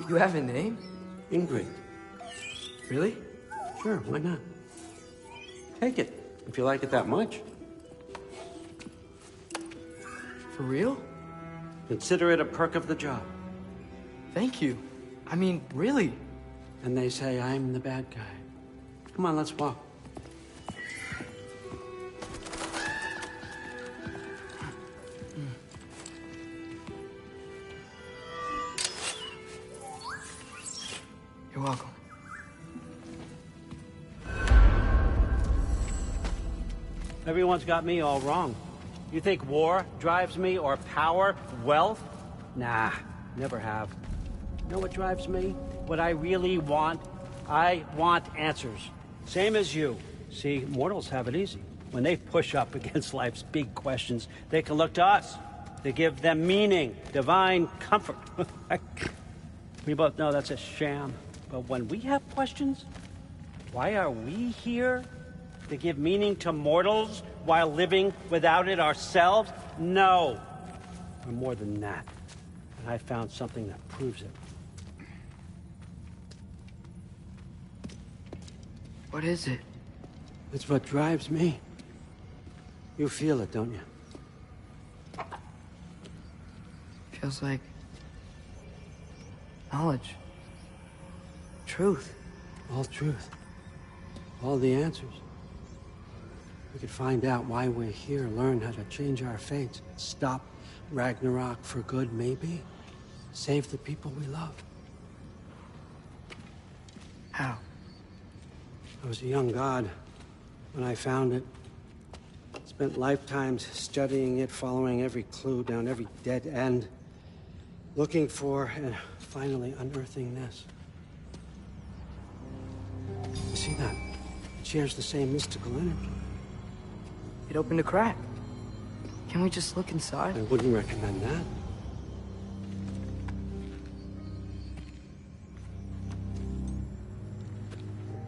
You have a name? Ingrid. Really? Sure, why not? Take it, if you like it that much. For real? Consider it a perk of the job. Thank you. I mean, really. And they say I'm the bad guy. Come on, let's walk. You're welcome. Everyone's got me all wrong. You think war drives me, or power, wealth? Nah, never have. You know what drives me? What I really want? I want answers. Same as you. See, mortals have it easy. When they push up against life's big questions, they can look to us to give them meaning, divine comfort. We both know that's a sham. But when we have questions, why are we here? To give meaning to mortals while living without it ourselves? No. We're more than that. And I found something that proves it. What is it? It's what drives me. You feel it, don't you? Feels like knowledge. Truth. All truth. All the answers. We could find out why we're here, learn how to change our fates, stop Ragnarok for good, maybe. Save the people we love. How? I was a young god when I found it. Spent lifetimes studying it, following every clue down every dead end, looking for and finally unearthing this. You see that? It shares the same mystical energy. It opened a crack. Can we just look inside? I wouldn't recommend that.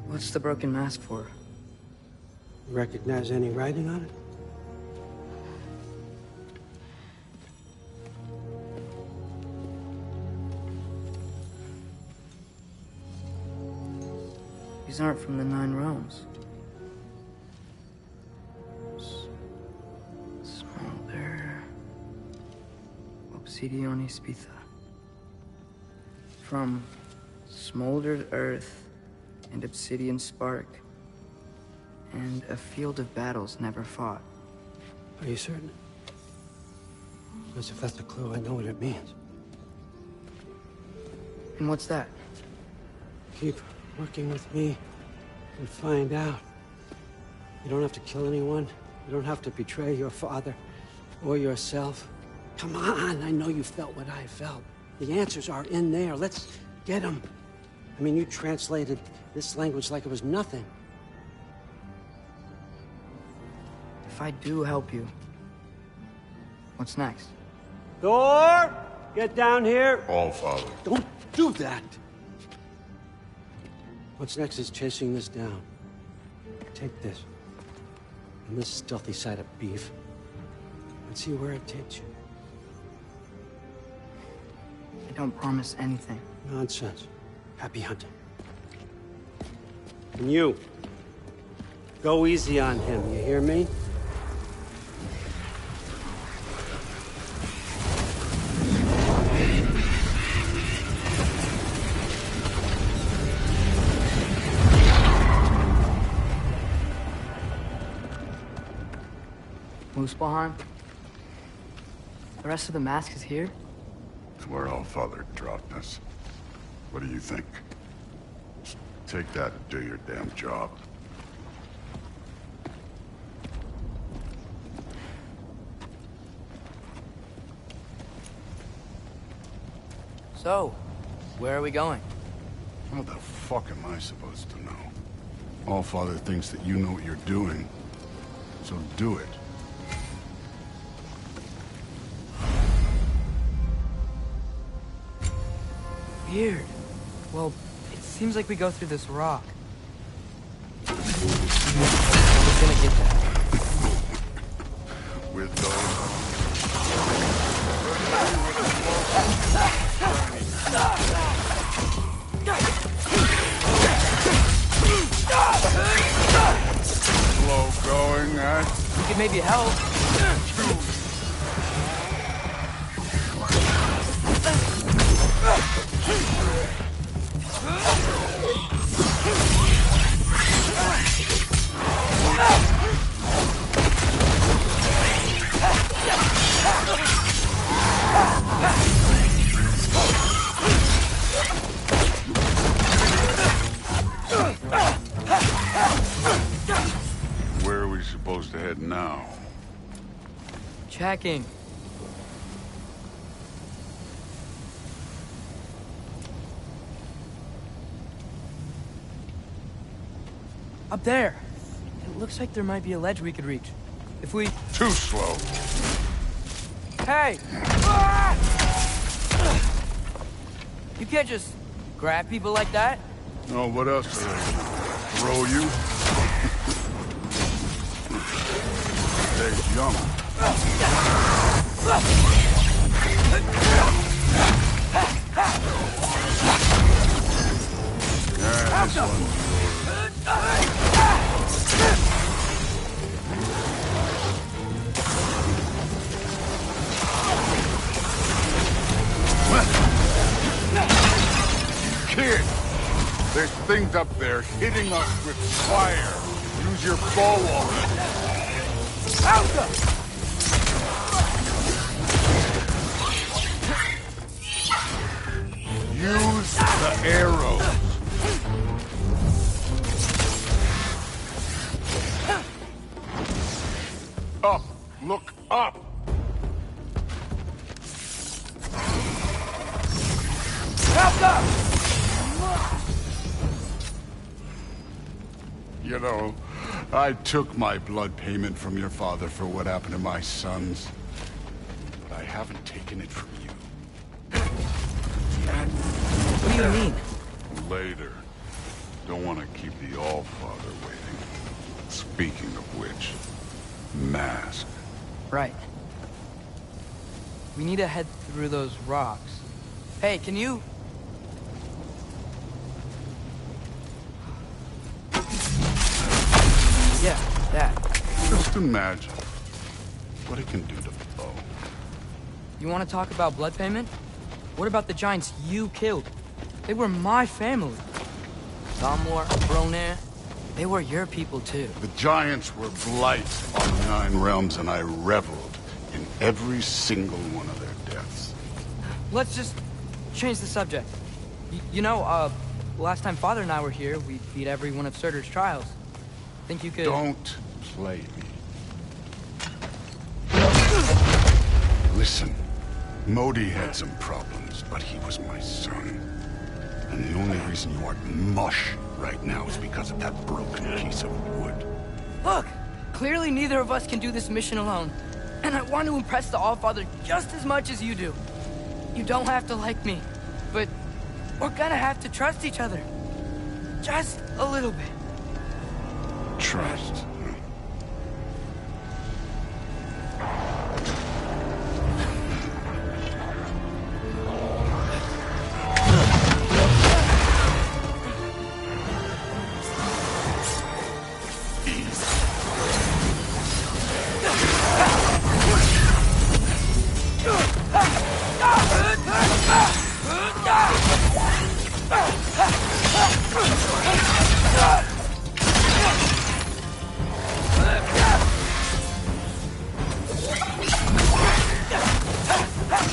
What's the broken mask for? Recognize any writing on it? These aren't from the Nine Realms. Smolder. Obsidione Spitha. From smoldered earth and obsidian spark, and a field of battles never fought. Are you certain? Because if that's a clue, I know what it means. And what's that? Keep working with me and find out. You don't have to kill anyone. You don't have to betray your father or yourself. Come on, I know you felt what I felt. The answers are in there. Let's get them. I mean, you translated this language like it was nothing. If I do help you, what's next? Thor! Get down here! All Father. Don't do that! What's next is chasing this down. Take this. And this stealthy side of beef. And see where it takes you. I don't promise anything. Nonsense. Happy hunting. And you, go easy on him, you hear me? Muspelheim? The rest of the mask is here? It's where All Father dropped us. What do you think? Just take that and do your damn job. So, where are we going? What the fuck am I supposed to know? All Father thinks that you know what you're doing, so do it. Weird. Well, it seems like we go through this rock. We're gonna get that. With those... maybe help. Where are we supposed to head now? Checking. Up there. It looks like there might be a ledge we could reach. If we... Too slow. Hey! You can't just grab people like that. No, what else are they gonna throw you? Stay young. Yeah, this one's Kid, there's things up there hitting us with fire. Use your bow already. Use the arrows. Up! Look up! You know, I took my blood payment from your father for what happened to my sons. But I haven't taken it from you. What do you mean? Later. Don't want to keep the All-Father waiting. Speaking of which, mask. Right. We need to head through those rocks. Hey, can you... Yeah, that. Just imagine what it can do to the bow. You want to talk about blood payment? What about the giants you killed? They were my family. Thamor, Rune, they were your people too. The giants were blight on the 9 realms, and I reveled in every single one of their deaths. Let's just change the subject. You know, last time Father and I were here, we beat every one of Surtur's trials. Think you could... Don't play me. Listen, Modi had some problems, but he was my son. And the only reason you aren't mush right now is because of that broken piece of wood. Look! Clearly neither of us can do this mission alone. And I want to impress the All-Father just as much as you do. You don't have to like me, but we're gonna have to trust each other. Just a little bit. Trust.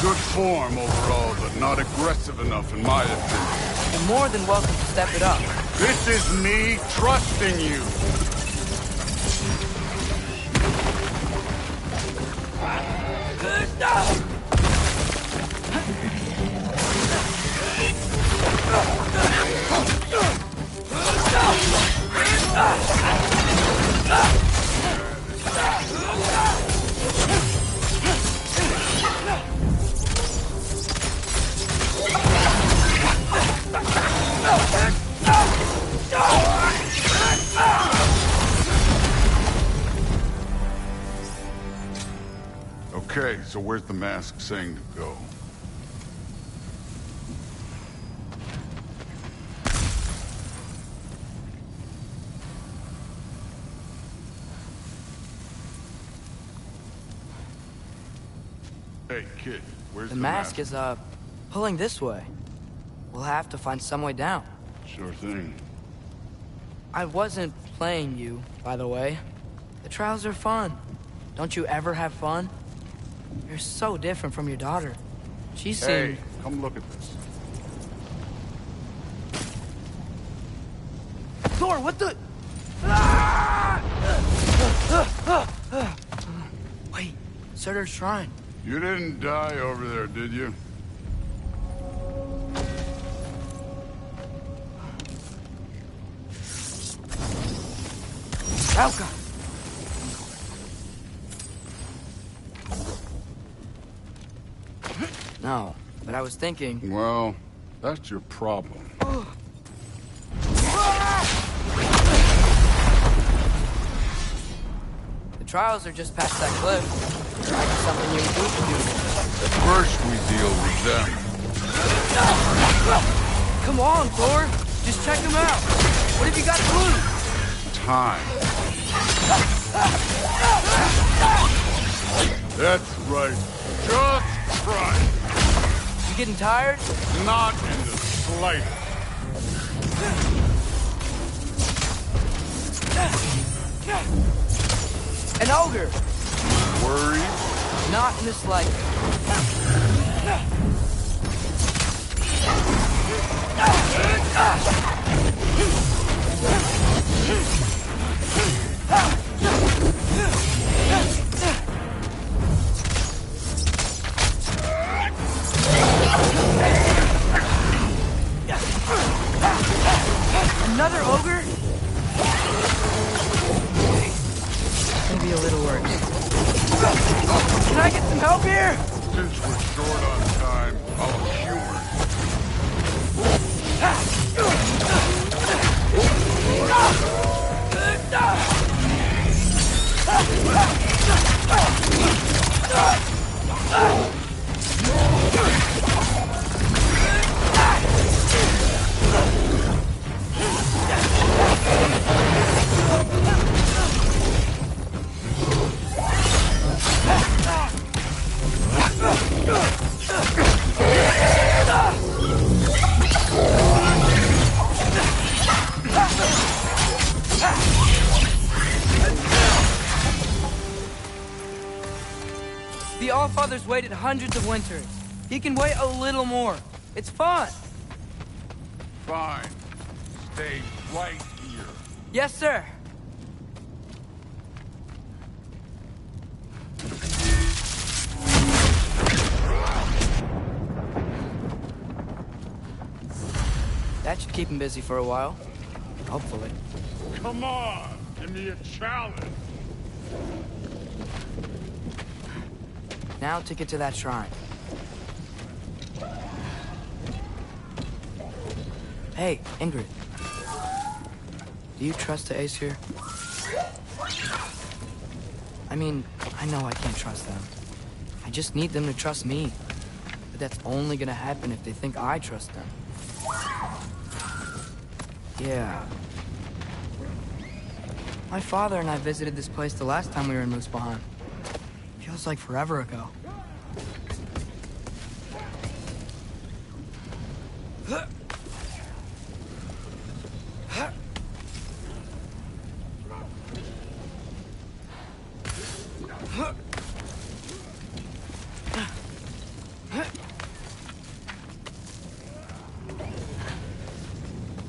Good form overall, but not aggressive enough in my opinion. You're more than welcome to step it up. This is me trusting you. Okay, so where's the mask saying to go? Hey, kid, where's The mask is, pulling this way. We'll have to find some way down. Sure thing. I wasn't playing you, by the way. The trials are fun. Don't you ever have fun? You're so different from your daughter. She seemed... Hey, come look at this. Thor, what the... Wait, Surtur's shrine. You didn't die over there, did you? Alka! No, but I was thinking... Well, that's your problem. The trials are just past that cliff. Might be something you and Brok can do. First we deal with them. Come on, Thor! Just check them out! What have you got to lose? Time. That's right. Just try. You getting tired? Not in the slightest. An ogre! Worried? Not in the slightest. Another ogre? Maybe a little worse. Can I get some help here? Since we're short on time, I'll humor. The Allfather's waited hundreds of winters. He can wait a little more. It's fun. Fine. Stay right here. Yes, sir. That should keep him busy for a while. Hopefully. Come on! Give me a challenge! Now to get to that shrine. Hey, Ingrid. Do you trust the Ace here? I mean, I know I can't trust them. I just need them to trust me. But that's only gonna happen if they think I trust them. Yeah. My father and I visited this place the last time we were in Muspelheim. Feels like forever ago.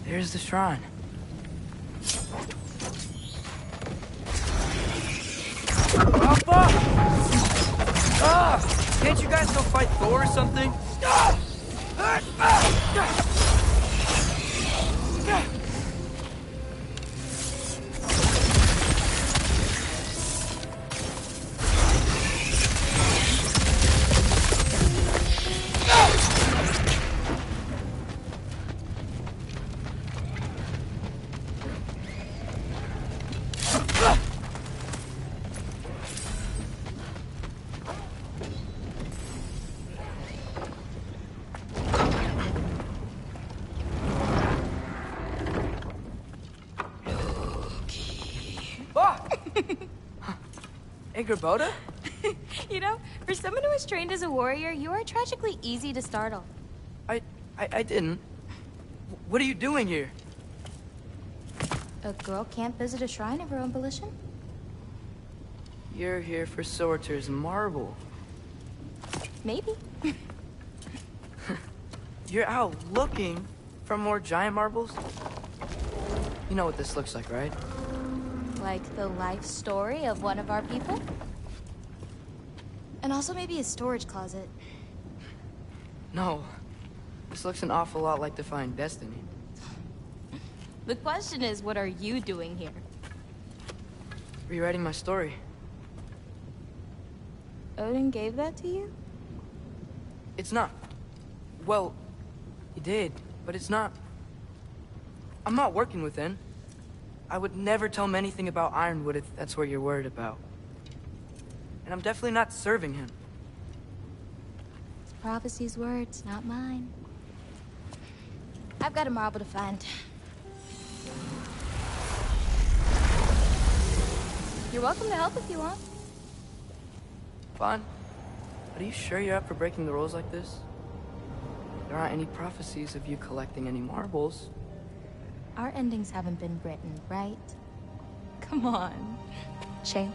There's the shrine. Alpha! Can't you guys go fight Thor or something? Boda? You know, for someone who was trained as a warrior, you are tragically easy to startle. I didn't. What are you doing here? A girl can't visit a shrine of her own volition? You're here for Sorter's marble. Maybe. You're out looking for more giant marbles? You know what this looks like, right? Like the life story of one of our people? And also maybe a storage closet. No. This looks an awful lot like Defying Destiny. The question is, what are you doing here? Rewriting my story. Odin gave that to you? It's not. Well, he did, but it's not. I'm not working with him. I would never tell him anything about Ironwood if that's what you're worried about. And I'm definitely not serving him. It's prophecy's words, not mine. I've got a marble to find. You're welcome to help if you want. Fine. But are you sure you're up for breaking the rules like this? There aren't any prophecies of you collecting any marbles. Our endings haven't been written, right? Come on. Shame.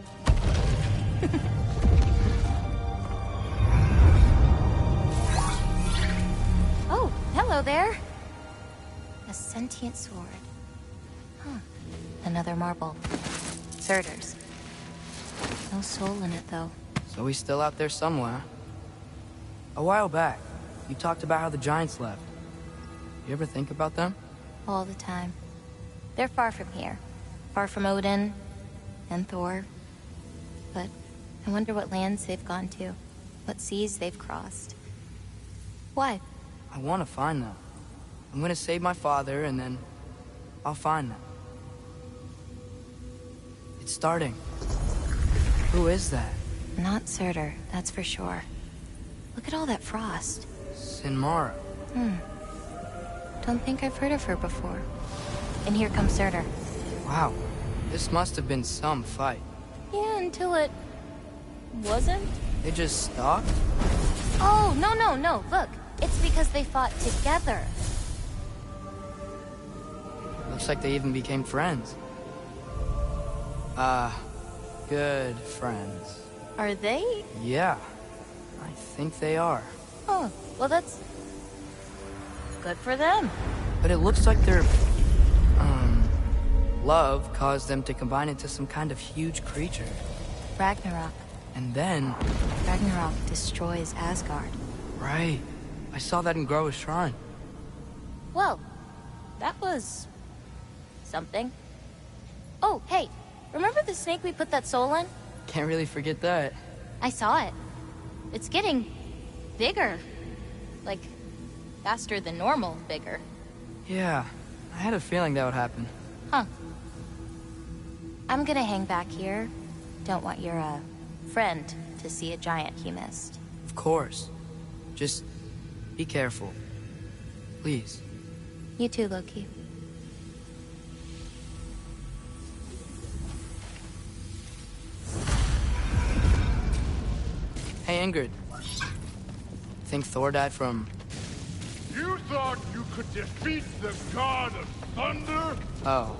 Oh, hello there. A sentient sword. Huh. Another marble. Surtur's. No soul in it, though. So he's still out there somewhere. A while back, you talked about how the giants left. You ever think about them? All the time. They're far from here. Far from Odin and Thor. But I wonder what lands they've gone to. What seas they've crossed. Why? I want to find them. I'm gonna save my father, and then I'll find them. It's starting. Who is that? Not Surtur, that's for sure. Look at all that frost. Sinmara. Don't think I've heard of her before. And here comes Surtur. Wow. This must have been some fight. Yeah, until it... wasn't? They just stopped? Oh, no. Look, it's because they fought together. Looks like they even became friends. Good friends. Are they? Yeah, I think they are. Oh, well that's... good for them. But it looks like their... love caused them to combine into some kind of huge creature. Ragnarok. And then... Ragnarok destroys Asgard. Right. I saw that in Groa's shrine. Well, that was... something. Oh, hey, remember the snake we put that soul in? Can't really forget that. I saw it. It's getting... bigger. Like, faster than normal bigger. Yeah, I had a feeling that would happen. Huh. I'm gonna hang back here. Don't want your, friend to see a giant he missed. Of course. Just be careful. Please. You too, Loki. Hey, Ingrid. Think Thor died from... You thought you could defeat the god of thunder? Oh.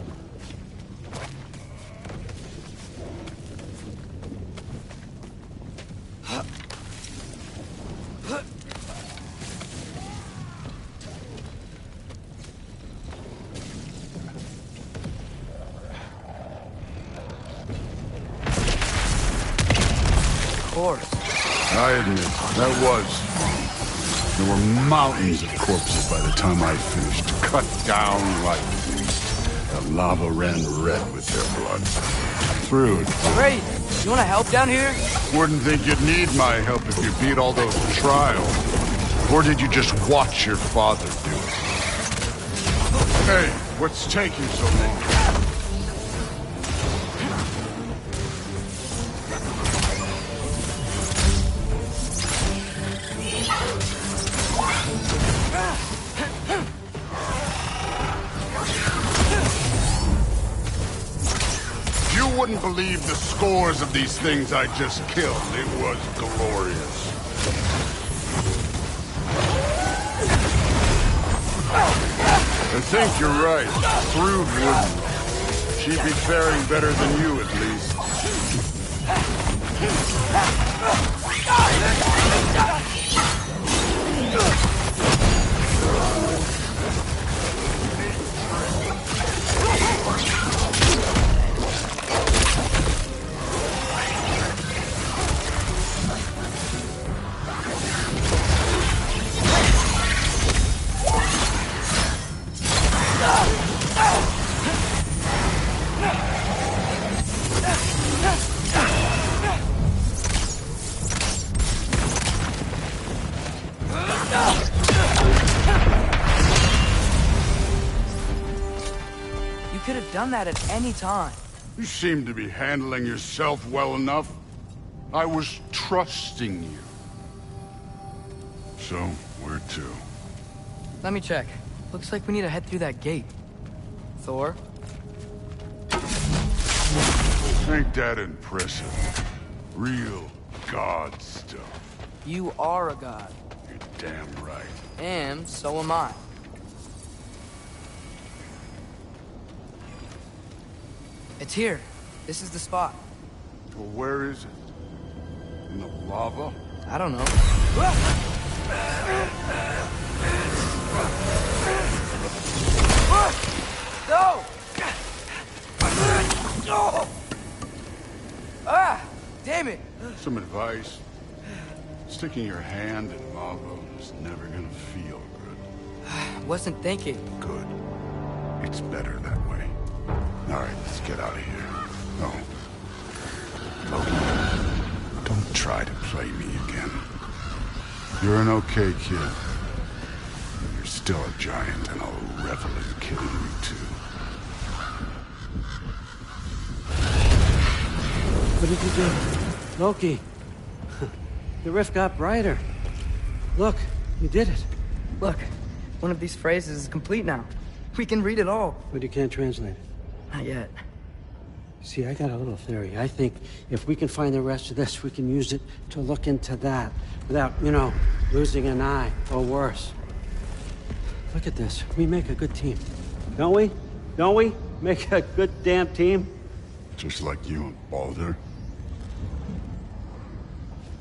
Of course. I admit, that was. There were mountains of corpses by the time I finished, cut down like these. The lava ran red with their blood. Through it. Great! You wanna help down here? Wouldn't think you'd need my help if you beat all those trials. Or did you just watch your father do it? Hey, what's taking so long? wouldn't believe the scores of these things I just killed. It was glorious. I think you're right. Thrud wouldn't. She'd be faring better than you, at least. Done that at any time. You seem to be handling yourself well enough. I was trusting you. So, where to? Let me check. Looks like we need to head through that gate. Thor? Ain't that impressive? Real god stuff. You are a god. You're damn right. And so am I. It's here. This is the spot. Well, where is it? In the lava? I don't know. No! Ah! Damn it! Some advice. Sticking your hand in lava is never gonna feel good. Wasn't thinking. Good. It's better that way. All right, let's get out of here. No. Loki, don't try to play me again. You're an okay kid. You're still a giant, and I'll revel in killing you too. What did you do? Loki. The rift got brighter. Look, you did it. Look, one of these phrases is complete now. We can read it all. But you can't translate it. Not yet. See, I got a little theory. I think if we can find the rest of this, we can use it to look into that without, you know, losing an eye or worse. Look at this. We make a good team. Don't we? Don't we? Make a good damn team? Just like you and Baldur.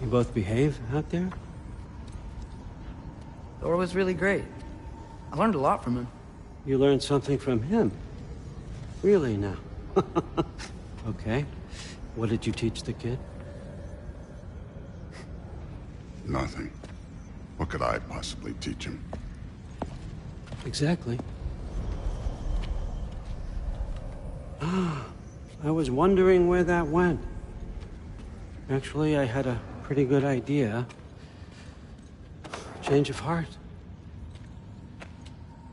You both behave out there? Thor was really great. I learned a lot from him. You learned something from him? Really now? Okay. What did you teach the kid? Nothing. What could I possibly teach him? Exactly. I was wondering where that went. Actually, I had a pretty good idea. Change of heart.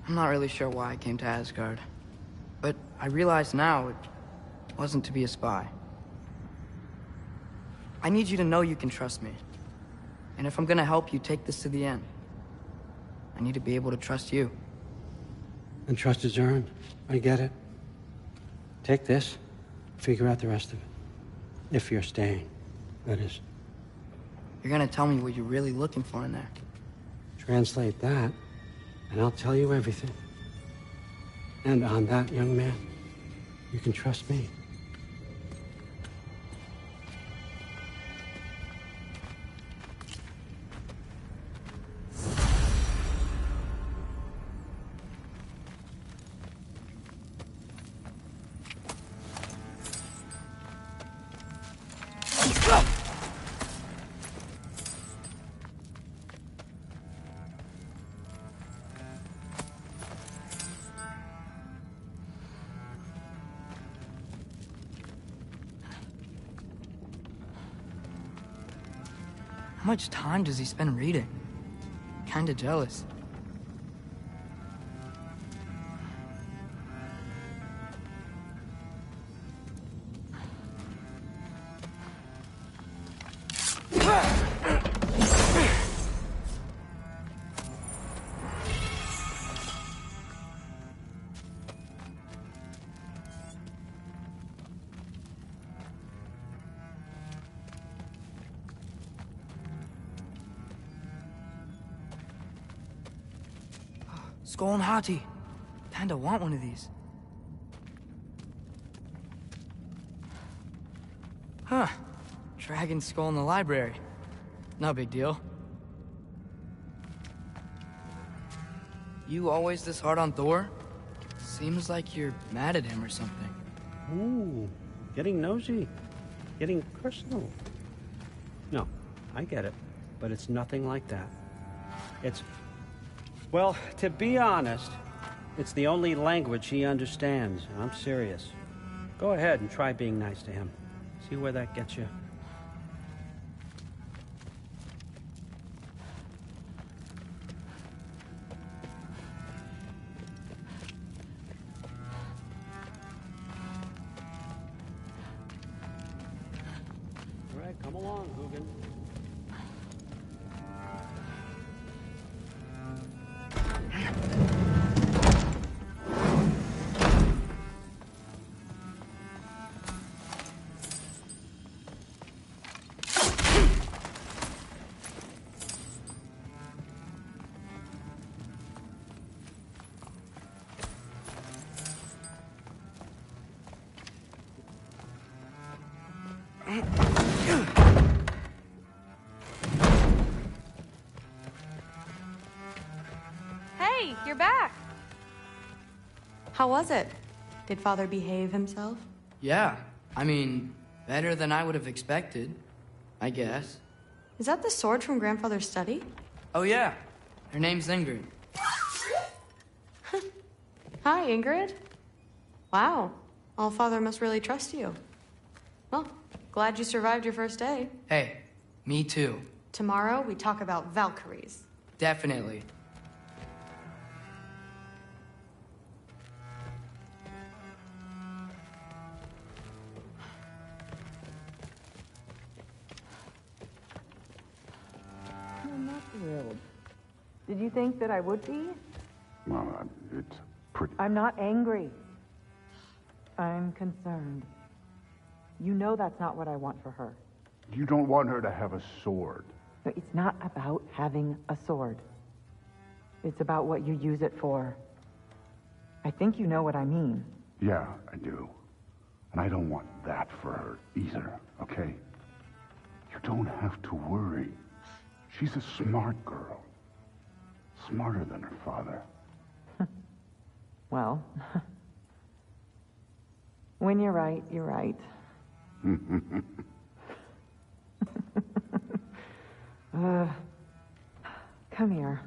I'm not really sure why I came to Asgard. But I realize now it wasn't to be a spy. I need you to know you can trust me. And if I'm gonna help you take this to the end, I need to be able to trust you. And trust is earned. I get it. Take this, figure out the rest of it. If you're staying, that is. You're gonna tell me what you're really looking for in there. Translate that, and I'll tell you everything. And on that, young man, you can trust me. How much time does he spend reading? Kinda jealous. Skull and Hati. Kinda want one of these. Huh. Dragon skull in the library. No big deal. You always this hard on Thor? Seems like you're mad at him or something. Ooh, getting nosy. Getting personal. No, I get it. But it's nothing like that. It's... Well, to be honest, it's the only language he understands. I'm serious. Go ahead and try being nice to him. See where that gets you. All right, come along, Hugin. Hey, you're back. How was it? Did Father behave himself? Yeah, I mean, better than I would have expected, I guess. Is that the sword from Grandfather's study? Oh yeah, her name's Ingrid. Hi, Ingrid. Wow, Allfather must really trust you. Well, glad you survived your first day. Hey, me too. Tomorrow, we talk about Valkyries. Definitely. I'm not thrilled. Did you think that I would be? Well, it's pretty... I'm not angry. I'm concerned. You know that's not what I want for her. You don't want her to have a sword. No, it's not about having a sword. It's about what you use it for. I think you know what I mean. Yeah, I do. And I don't want that for her either, okay? You don't have to worry. She's a smart girl. Smarter than her father. Well, when you're right, you're right. Come here.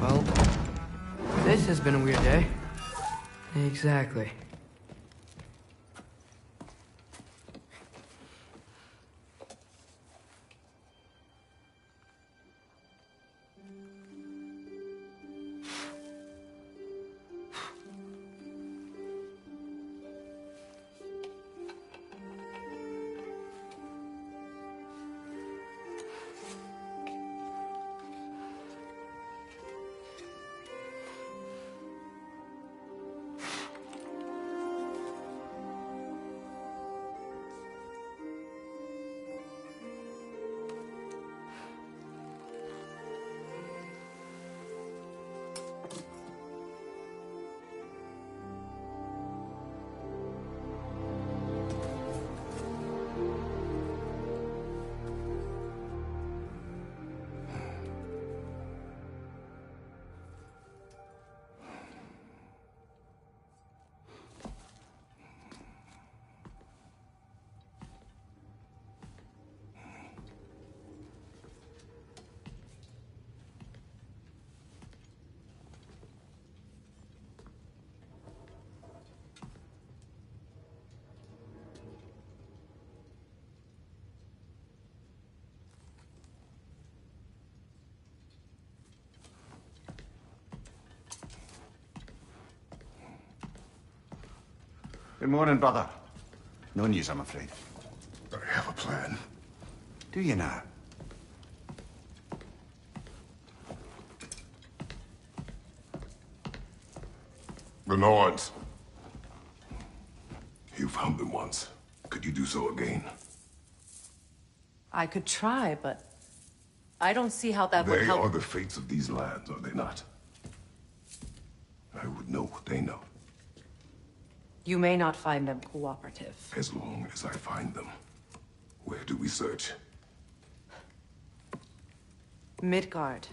Well, this has been a weird day. Exactly. Good morning, brother. No news, I'm afraid. I have a plan. Do you now? The Norns. You found them once. Could you do so again? I could try, but I don't see how that would help. They are the fates of these lands, are they not? I would know what they know. You may not find them cooperative. As long as I find them, where do we search? Midgard.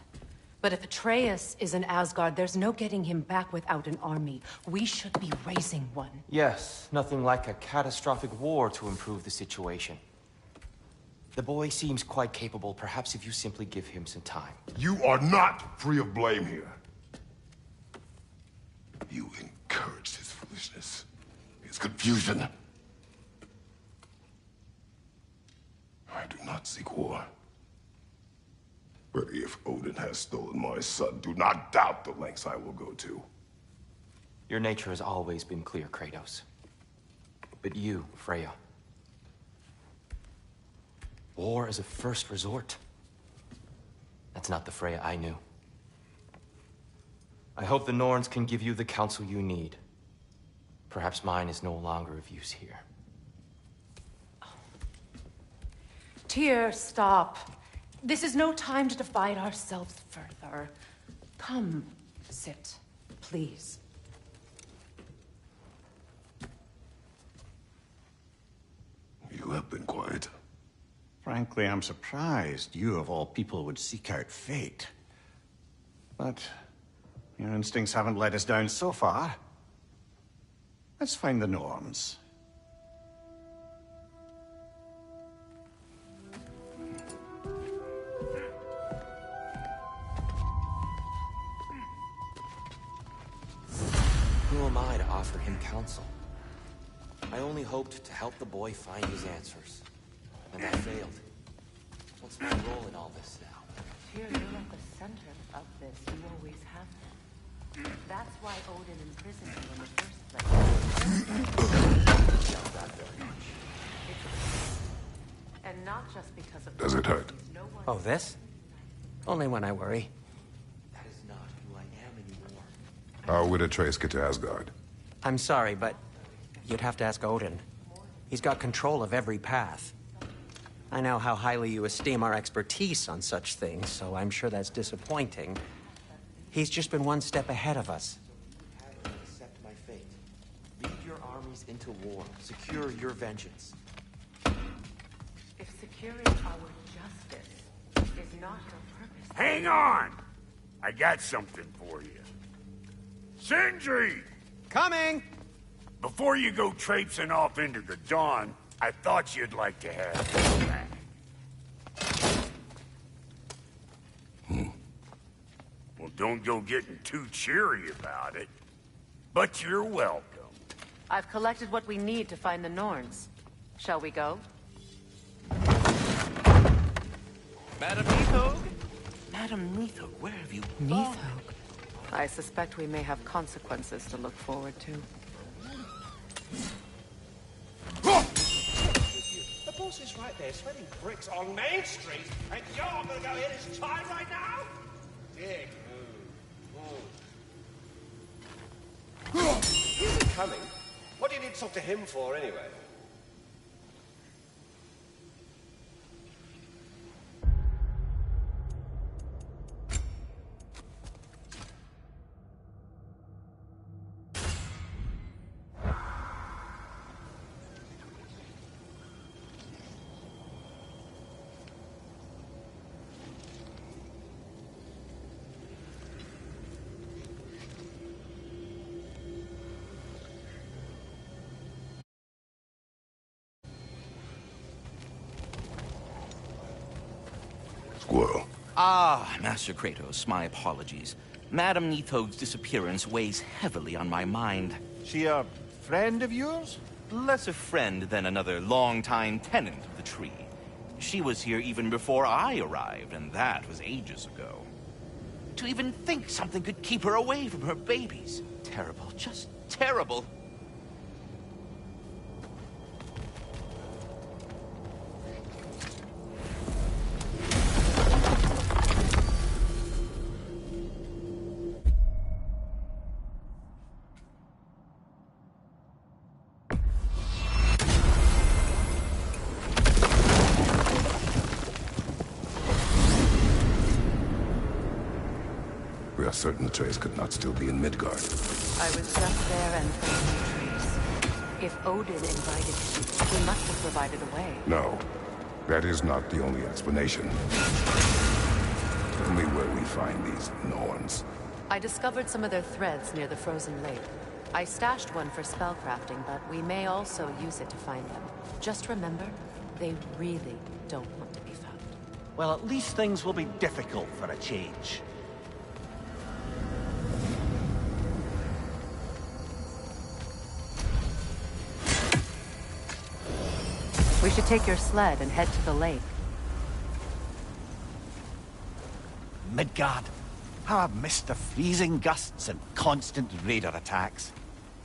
But if Atreus is in Asgard, there's no getting him back without an army. We should be raising one. Yes, nothing like a catastrophic war to improve the situation. The boy seems quite capable. Perhaps if you simply give him some time. You are not free of blame here. You encouraged his foolishness, his confusion. I do not seek war. But if Odin has stolen my son, do not doubt the lengths I will go to. Your nature has always been clear, Kratos. But you, Freya. War is a first resort. That's not the Freya I knew. I hope the Norns can give you the counsel you need. Perhaps mine is no longer of use here. Tyr, stop. This is no time to divide ourselves further. Come, sit, please. You have been quiet. Frankly, I'm surprised you, of all people, would seek out fate. But your instincts haven't let us down so far. Let's find the Norns. Who am I to offer him counsel? I only hoped to help the boy find his answers. And I failed. What's my role in all this now? Tyr, you're at the center of this. You always have been. That's why Odin imprisoned you in the first place. Not very much. And not just because of... Does it hurt? Oh, this? Only when I worry. That is not who I am anymore. How would Atreus get to Asgard? I'm sorry, but you'd have to ask Odin. He's got control of every path. I know how highly you esteem our expertise on such things, so I'm sure that's disappointing. He's just been one step ahead of us. Accept my fate. Lead your armies into war. Secure your vengeance. If securing our justice is not your purpose... Hang on! I got something for you. Sindri! Coming! Before you go traipsing off into the dawn, I thought you'd like to have this back. Well, don't go getting too cheery about it. But you're welcome. I've collected what we need to find the Norns. Shall we go? Madam Nithog? Madam Nithog, where have you gone? Nithog? I suspect we may have consequences to look forward to. The boss is right there, sweating bricks on Main Street, and you're gonna go hit his time right now? Dick move. He isn't coming. What do you need to talk to him for, anyway? Squirrel. Ah, Master Kratos, my apologies. Madam Nithog's disappearance weighs heavily on my mind. She a friend of yours? Less a friend than another long-time tenant of the tree. She was here even before I arrived, and that was ages ago. To even think something could keep her away from her babies. Terrible, just terrible. are certain Atreus could not still be in Midgard. I was just there and found Atreus. If Odin invited him, he must have provided a way. No, that is not the only explanation. Tell me where we find these Norns. I discovered some of their threads near the frozen lake. I stashed one for spellcrafting, but we may also use it to find them. Just remember, they really don't want to be found. Well, at least things will be difficult for a change. We should take your sled and head to the lake. Midgard. How I've missed the freezing gusts and constant raider attacks.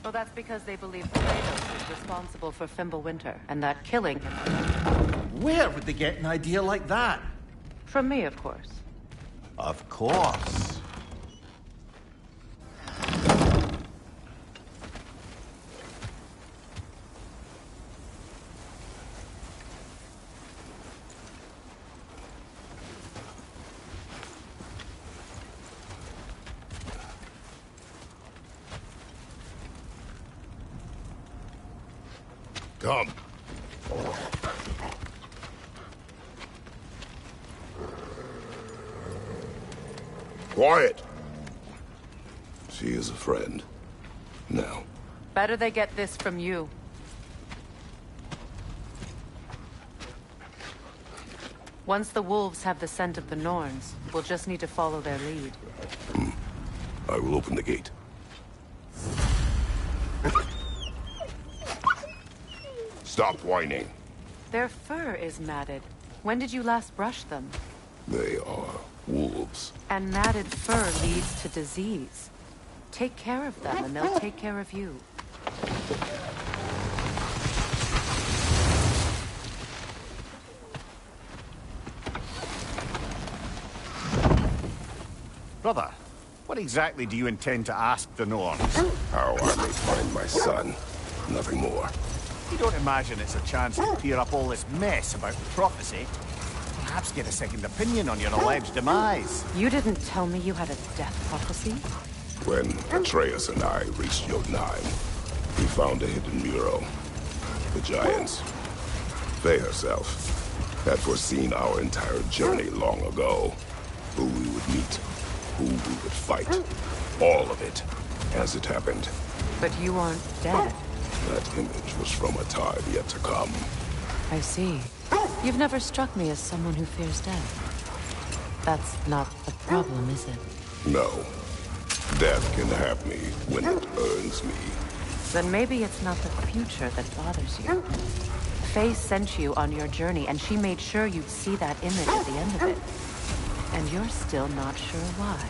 Well, that's because they believe Kratos is responsible for Fimbulwinter, and that killing him... Where would they get an idea like that? From me, of course. Of course. Come. Quiet. She is a friend. Now. Better they get this from you. Once the wolves have the scent of the Norns, we'll just need to follow their lead. I will open the gate. Stop whining. Their fur is matted. When did you last brush them? They are wolves. And matted fur leads to disease. Take care of them, and they'll take care of you. Brother, what exactly do you intend to ask the Norns? How I may find my son. Nothing more. You don't imagine it's a chance to clear up all this mess about prophecy? Perhaps get a second opinion on your alleged demise. You didn't tell me you had a death prophecy? When Atreus and I reached Jotunheim, we found a hidden mural. The Giants, they herself, had foreseen our entire journey long ago. Who we would meet, who we would fight. All of it, as it happened. But you aren't dead. That image was from a time yet to come. I see. You've never struck me as someone who fears death. That's not the problem, is it? No. Death can have me when it earns me. Then maybe it's not the future that bothers you. Faye sent you on your journey, and she made sure you'd see that image at the end of it. And you're still not sure why.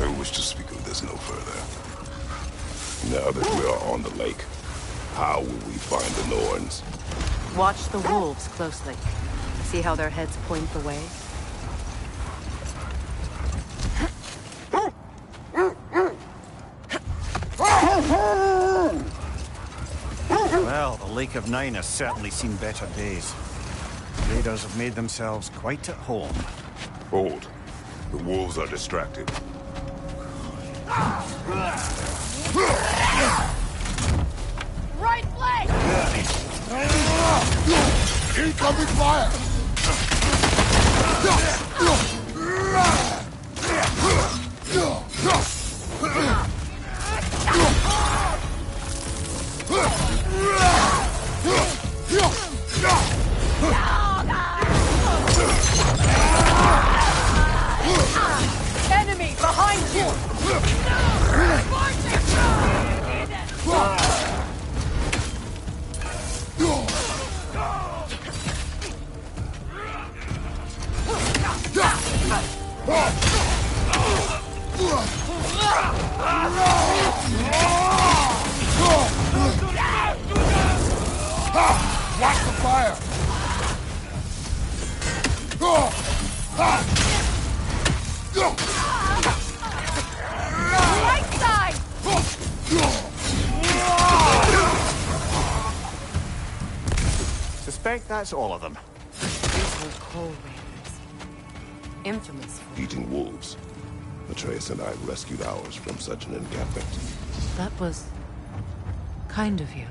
I wish to speak of this no further. Now that we are on the lake, how will we find the Norns? Watch the wolves closely. See how their heads point the way? Well, the Lake of Nine has certainly seen better days. Raiders have made themselves quite at home. Hold. The wolves are distracted. Right flank! Incoming fire! Enemy behind you! Watch the fire! Right side! Suspect that's all of them. These were coal raiders. Infamous. Eating wolves. Atreus and I rescued ours from such an encampment. That was kind of you.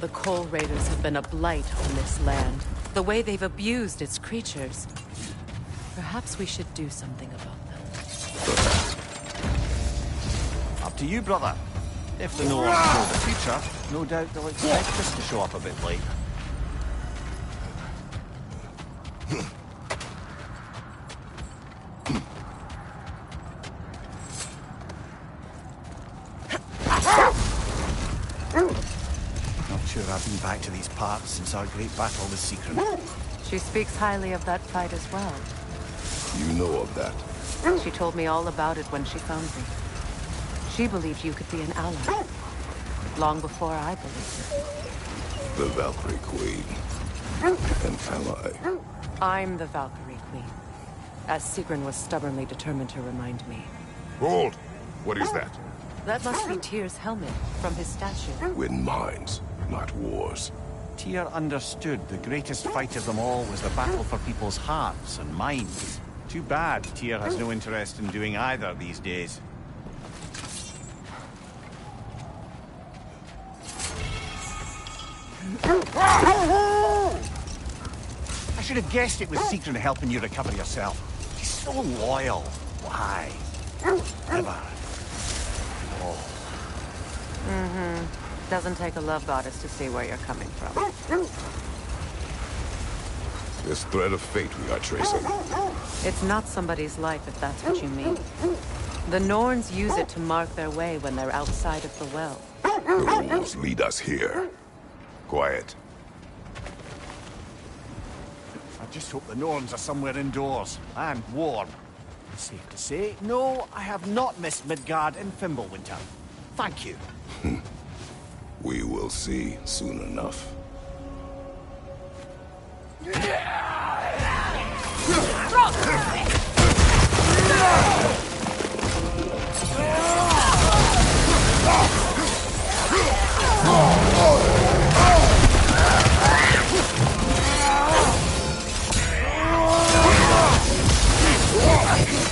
The Coal Raiders have been a blight on this land. The way they've abused its creatures. Perhaps we should do something about them. Up to you, brother. If the Nords know the future, no doubt they'll expect us to show up a bit late. Not sure I've been back to these parts since our great battle with Secret. She speaks highly of that fight as well. You know of that? She told me all about it when she found me. She believed you could be an ally. Long before I believed it. The Valkyrie Queen. An ally. I'm the Valkyrie Queen. As Sigrun was stubbornly determined to remind me. Hold! What is that? That must be Tyr's helmet from his statue. Win minds, not wars. Tyr understood the greatest fight of them all was the battle for people's hearts and minds. Too bad Tyr has no interest in doing either these days. I should have guessed it was Sigrun helping you recover yourself. She's so loyal. Why? Never. Oh. Mm-hmm. Doesn't take a love goddess to see where you're coming from. This thread of fate we are tracing. It's not somebody's life, if that's what you mean. The Norns use it to mark their way when they're outside of the well. The rules lead us here. Quiet. I just hope the Norns are somewhere indoors, and warm. Safe to say, no, I have not missed Midgard in Fimbulwinter. Thank you. We will see soon enough.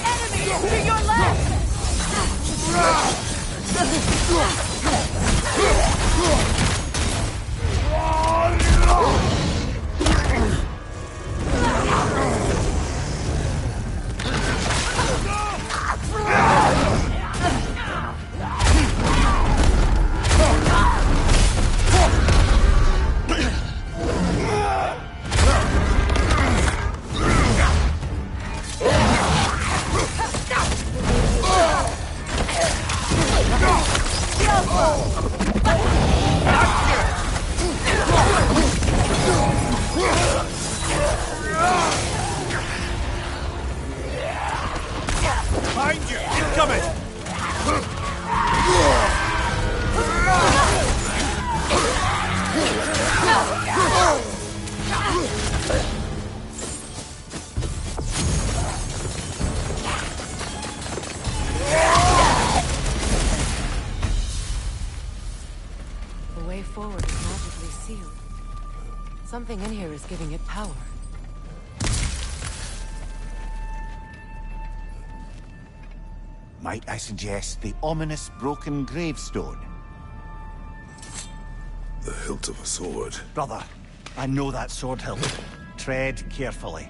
Enemies to your left! Behind you! Incoming! The way forward is magically sealed. Something in here is giving it power. Might I suggest the ominous broken gravestone? The hilt of a sword. Brother, I know that sword hilt. Tread carefully.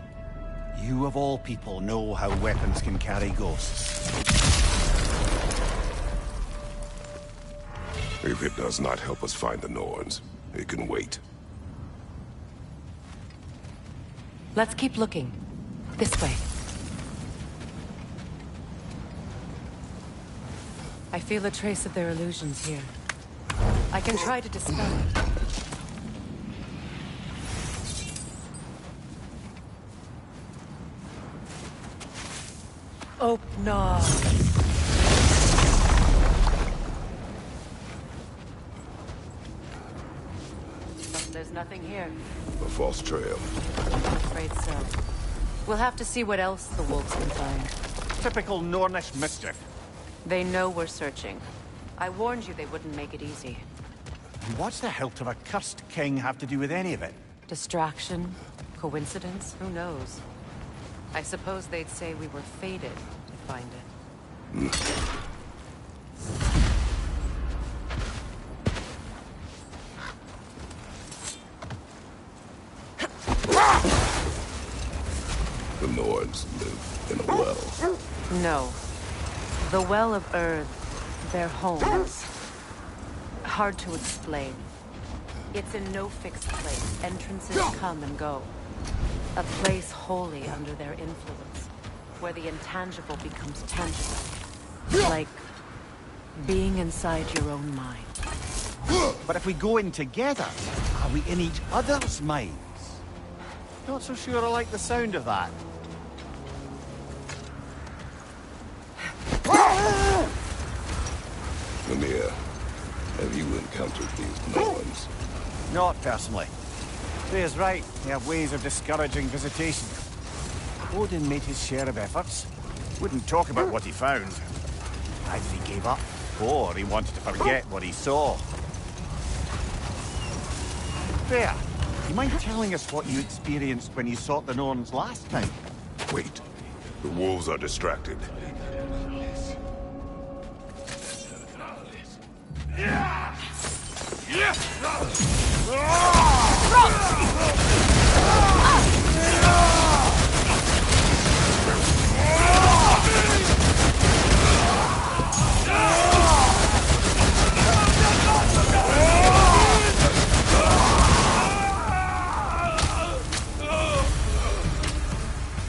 You of all people know how weapons can carry ghosts. If it does not help us find the Norns, it can wait. Let's keep looking. This way. I feel a trace of their illusions here. I can try to dispel it. Open up. There's nothing here. A false trail. I'm afraid so. We'll have to see what else the wolves can find. Typical Nornish mischief. They know we're searching. I warned you they wouldn't make it easy. And what's the hilt of a cursed king have to do with any of it? Distraction? Coincidence? Who knows? I suppose they'd say we were fated to find it. The Nords live in a well. No. The Well of Earth, their homes. Hard to explain. It's in no fixed place. Entrances come and go. A place wholly under their influence, where the intangible becomes tangible. Like being inside your own mind. But if we go in together, are we in each other's minds? Not so sure I like the sound of that. Mimir, have you encountered these Norns? Not personally. Freya's right. They have ways of discouraging visitation. Odin made his share of efforts. Wouldn't talk about what he found. Either he gave up, or he wanted to forget what he saw. Freya, you mind telling us what you experienced when you sought the Norns last time? Wait. The wolves are distracted.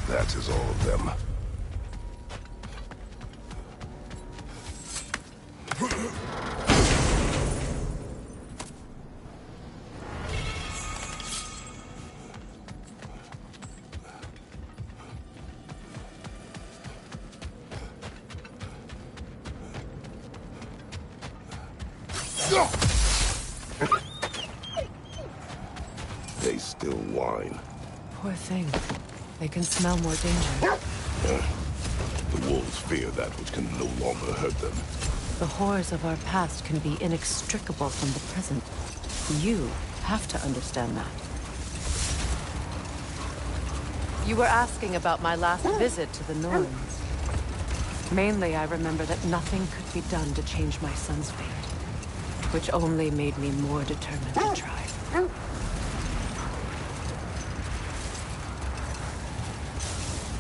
That is all of them. They still whine. Poor thing. They can smell more danger. The wolves fear that which can no longer hurt them. The horrors of our past can be inextricable from the present. You have to understand that. You were asking about my last visit to the Norns. Mainly, I remember that nothing could be done to change my son's fate, which only made me more determined to try.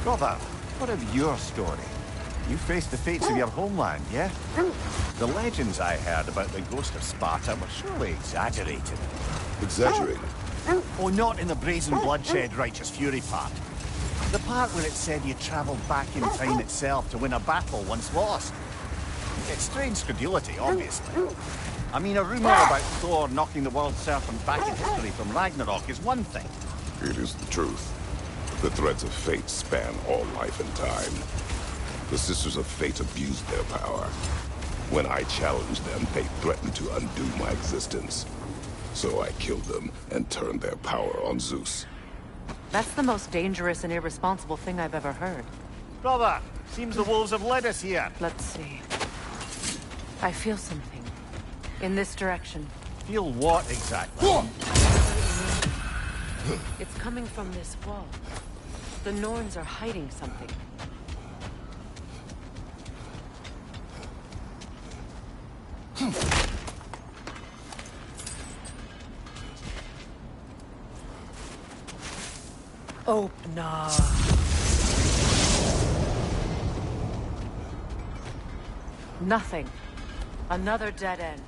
Brother, what of your story? You faced the fates of your homeland, yeah? The legends I heard about the ghost of Sparta were surely exaggerated. Exaggerated? Oh, not in the brazen bloodshed righteous fury part. The part where it said you travelled back in time itself to win a battle once lost. It's strange credulity, obviously. I mean, a rumour about Thor knocking the world serpent back in history from Ragnarok is one thing. It is the truth. The threads of fate span all life and time. The Sisters of Fate abused their power. When I challenged them, they threatened to undo my existence. So I killed them and turned their power on Zeus. That's the most dangerous and irresponsible thing I've ever heard. Brother, seems the wolves have led us here. Let's see. I feel something. In this direction. Feel what exactly? It's coming from this wall. The Norns are hiding something. Open up. Nothing. Another dead end.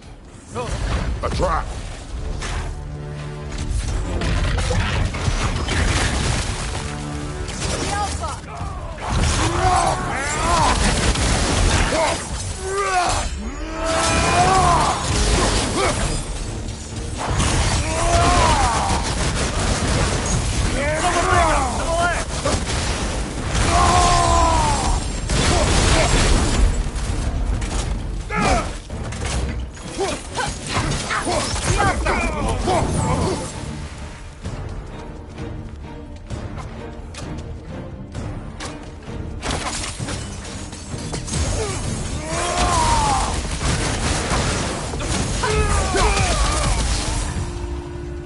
A trap!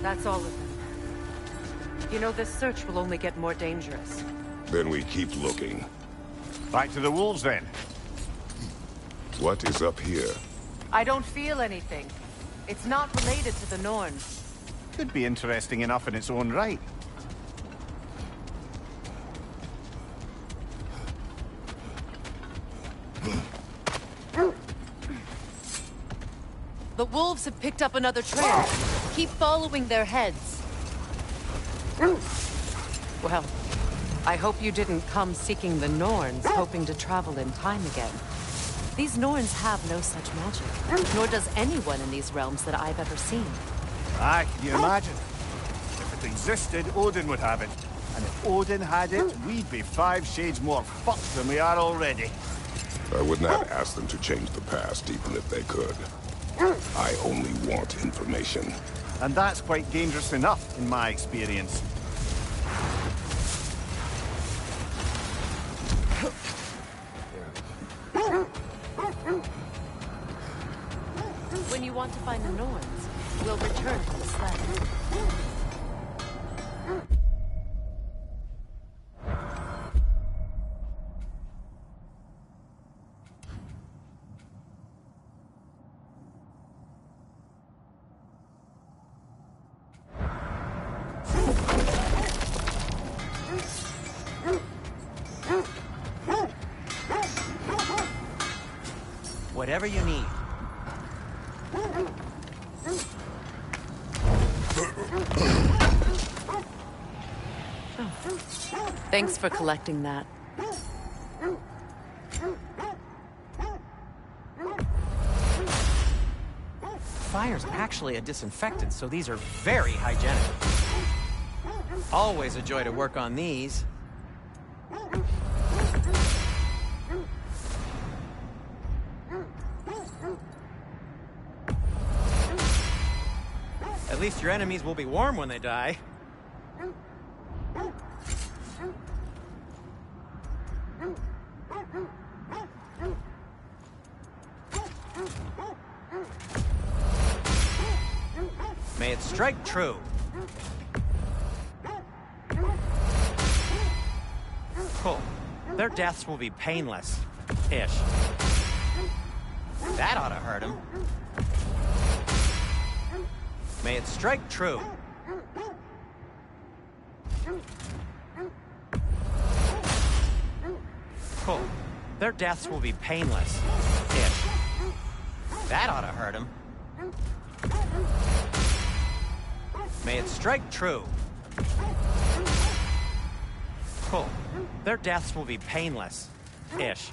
That's all of them. You know, this search will only get more dangerous. Then we keep looking. Back to the wolves, then. What is up here? I don't feel anything. It's not related to the Norns. Could be interesting enough in its own right. The wolves have picked up another trail. Keep following their heads. Well, I hope you didn't come seeking the Norns, hoping to travel in time again. These Norns have no such magic, nor does anyone in these realms that I've ever seen. Aye, can you imagine? If it existed, Odin would have it. And if Odin had it, we'd be 5 shades more fucked than we are already. I would not ask them to change the past, even if they could. I only want information. And that's quite dangerous enough, in my experience. When you want to find the Norns, we'll return to the sled. Whatever you need. Thanks for collecting that. Fire's actually a disinfectant, so these are very hygienic. Always a joy to work on these. At least your enemies will be warm when they die. May it strike true. Cool. Their deaths will be painless-ish. That ought to hurt him. May it strike true. Cool. Their deaths will be painless-ish. That ought to hurt him. May it strike true. Cool. Their deaths will be painless-ish.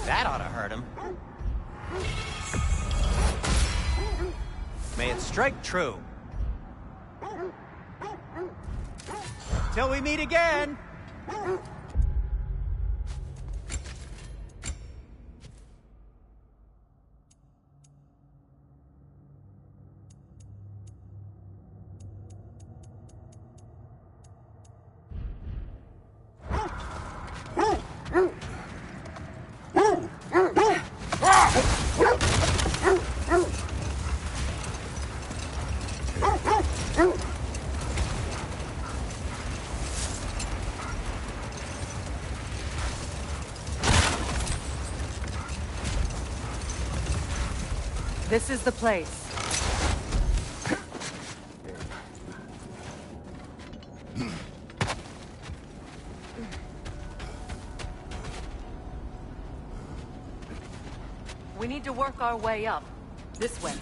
That ought to hurt him. May it strike true. Till we meet again! This is the place. We need to work our way up. This way.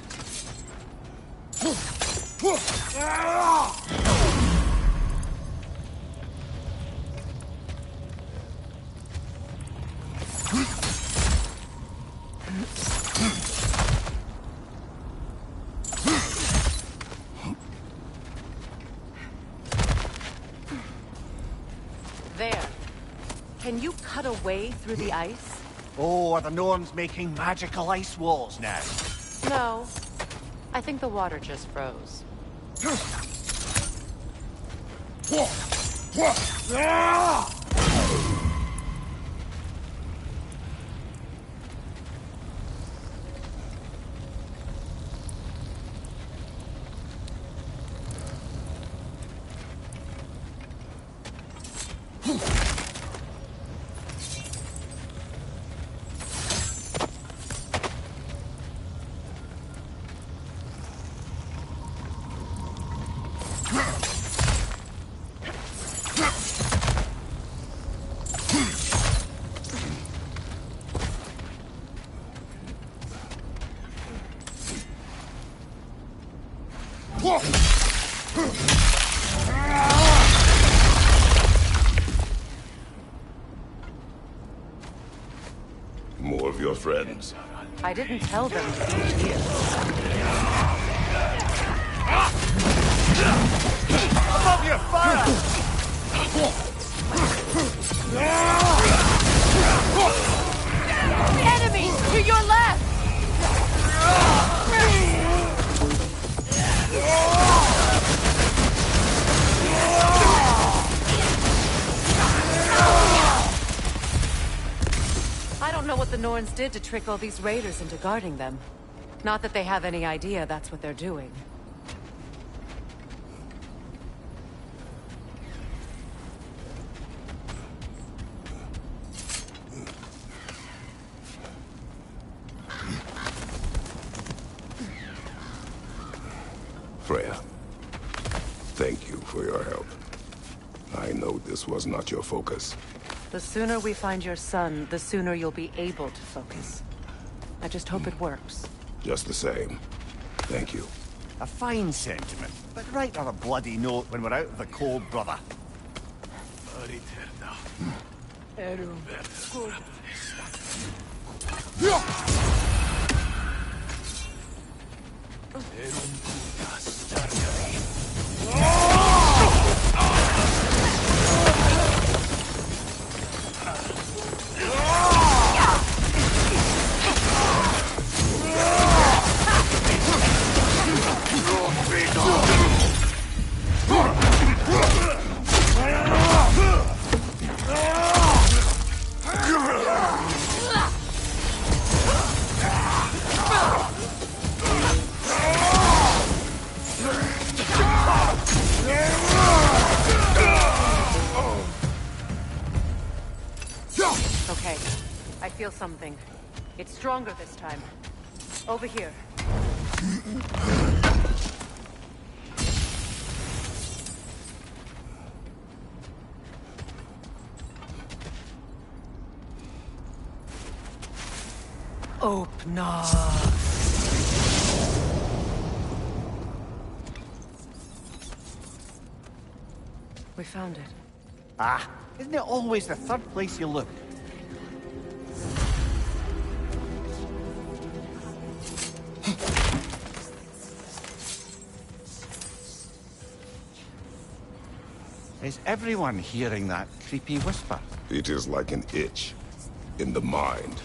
Can you cut a way through the ice? Oh, are the Norns making magical ice walls now? No. I think the water just froze. More of your friends. I didn't tell them to be here. Above your fire! Enemy! To your left! I don't know what the Norns did to trick all these raiders into guarding them. Not that they have any idea that's what they're doing. Freya, thank you for your help. I know this was not your focus. The sooner we find your son, the sooner you'll be able to focus. I just hope it works. Just the same. Thank you. A fine sentiment, but write on a bloody note when we're out of the cold, brother. Okay, I feel something. It's stronger this time. Over here. Open up. We found it. Ah, isn't it always the third place you look? Is everyone hearing that creepy whisper? It is like an itch in the mind.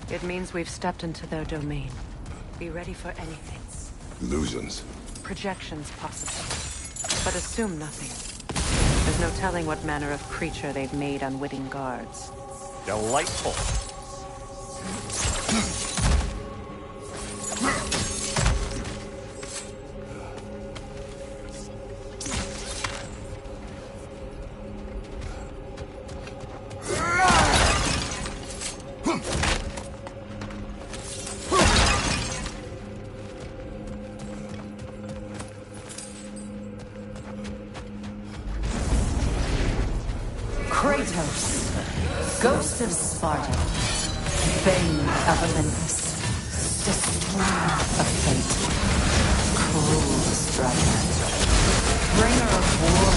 It means we've stepped into their domain. Be ready for anything. Illusions. Projections possible. But assume nothing. There's no telling what manner of creature they've made unwitting guards. Delightful. Kratos, ghost of Sparta, bane of Olympus, destroyer of fate, cruel striker, bringer of war,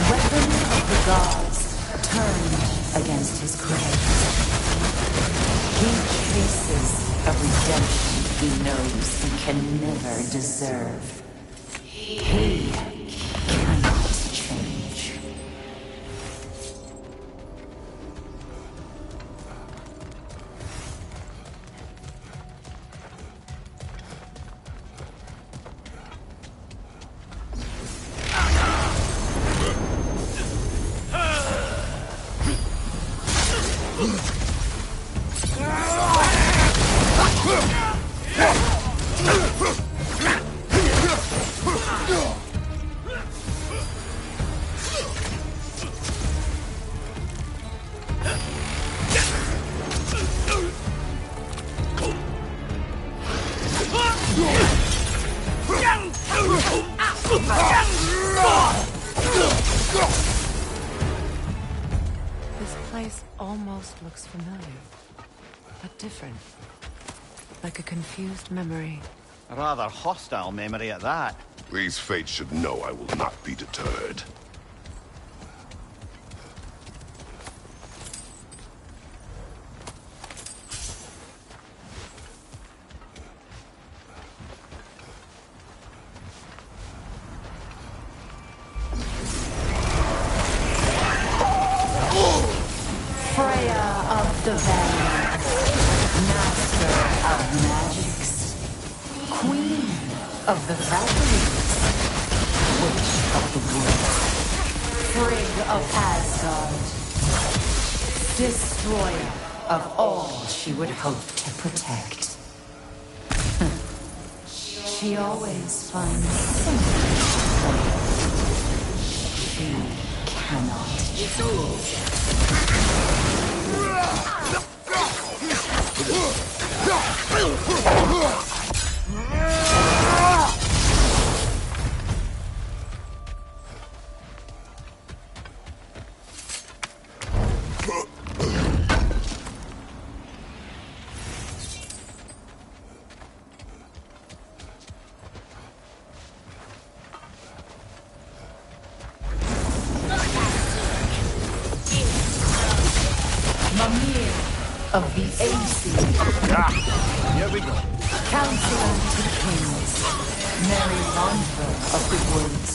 weapon of the gods, turned against his craves. He chases a redemption he knows he can never deserve. He cannot change. This place almost looks familiar, but different. Like a confused memory. A rather hostile memory at that. These fates should know I will not be deterred. Freya of the Valley, Master of Magics, Queen of the Valkyries, Witch of the Woods, Frigg of Asgard, Destroyer of all she would hope to protect. She always finds something. She cannot choose. Mimir of the AC. Here we go. Counselor to Kings. Mary Wanderer of the Woods.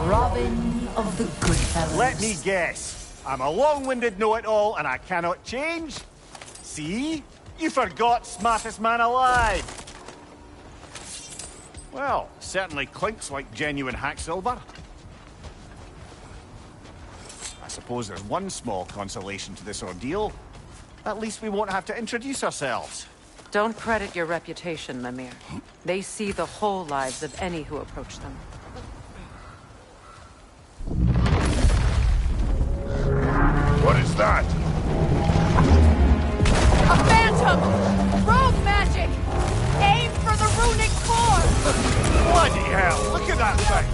Robin of the Goodfellows. Let me guess. I'm a long-winded know-it-all and I cannot change? See? You forgot smartest man alive. Well, certainly clinks like genuine hack silver. I suppose there's one small consolation to this ordeal. At least we won't have to introduce ourselves. Don't credit your reputation, Mimir. They see the whole lives of any who approach them. What is that? A phantom! Rogue magic! Aim for the runic core! Bloody hell! Look at that thing!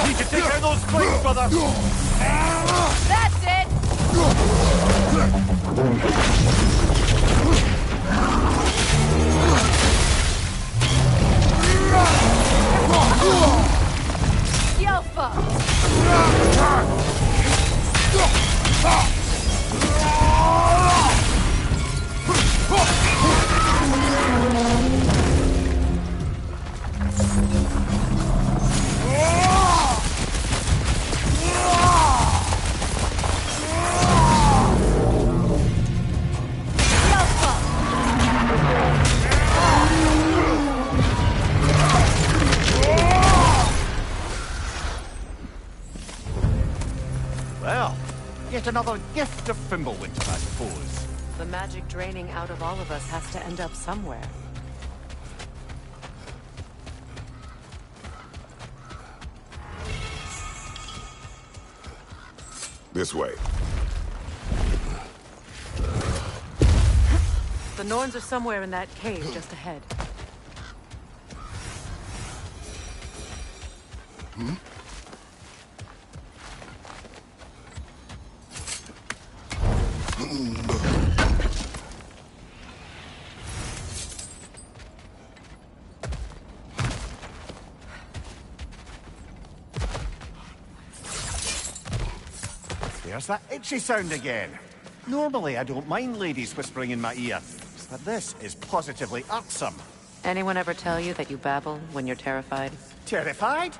Need to take out those flames, brother! That's it! Yelfa! Well, yet another gift of Fimbulwinter, I suppose. The magic draining out of all of us has to end up somewhere. This way. The Norns are somewhere in that cave just ahead. There's that itchy sound again. Normally, I don't mind ladies whispering in my ear, but this is positively irksome. Anyone ever tell you that you babble when you're terrified? Terrified?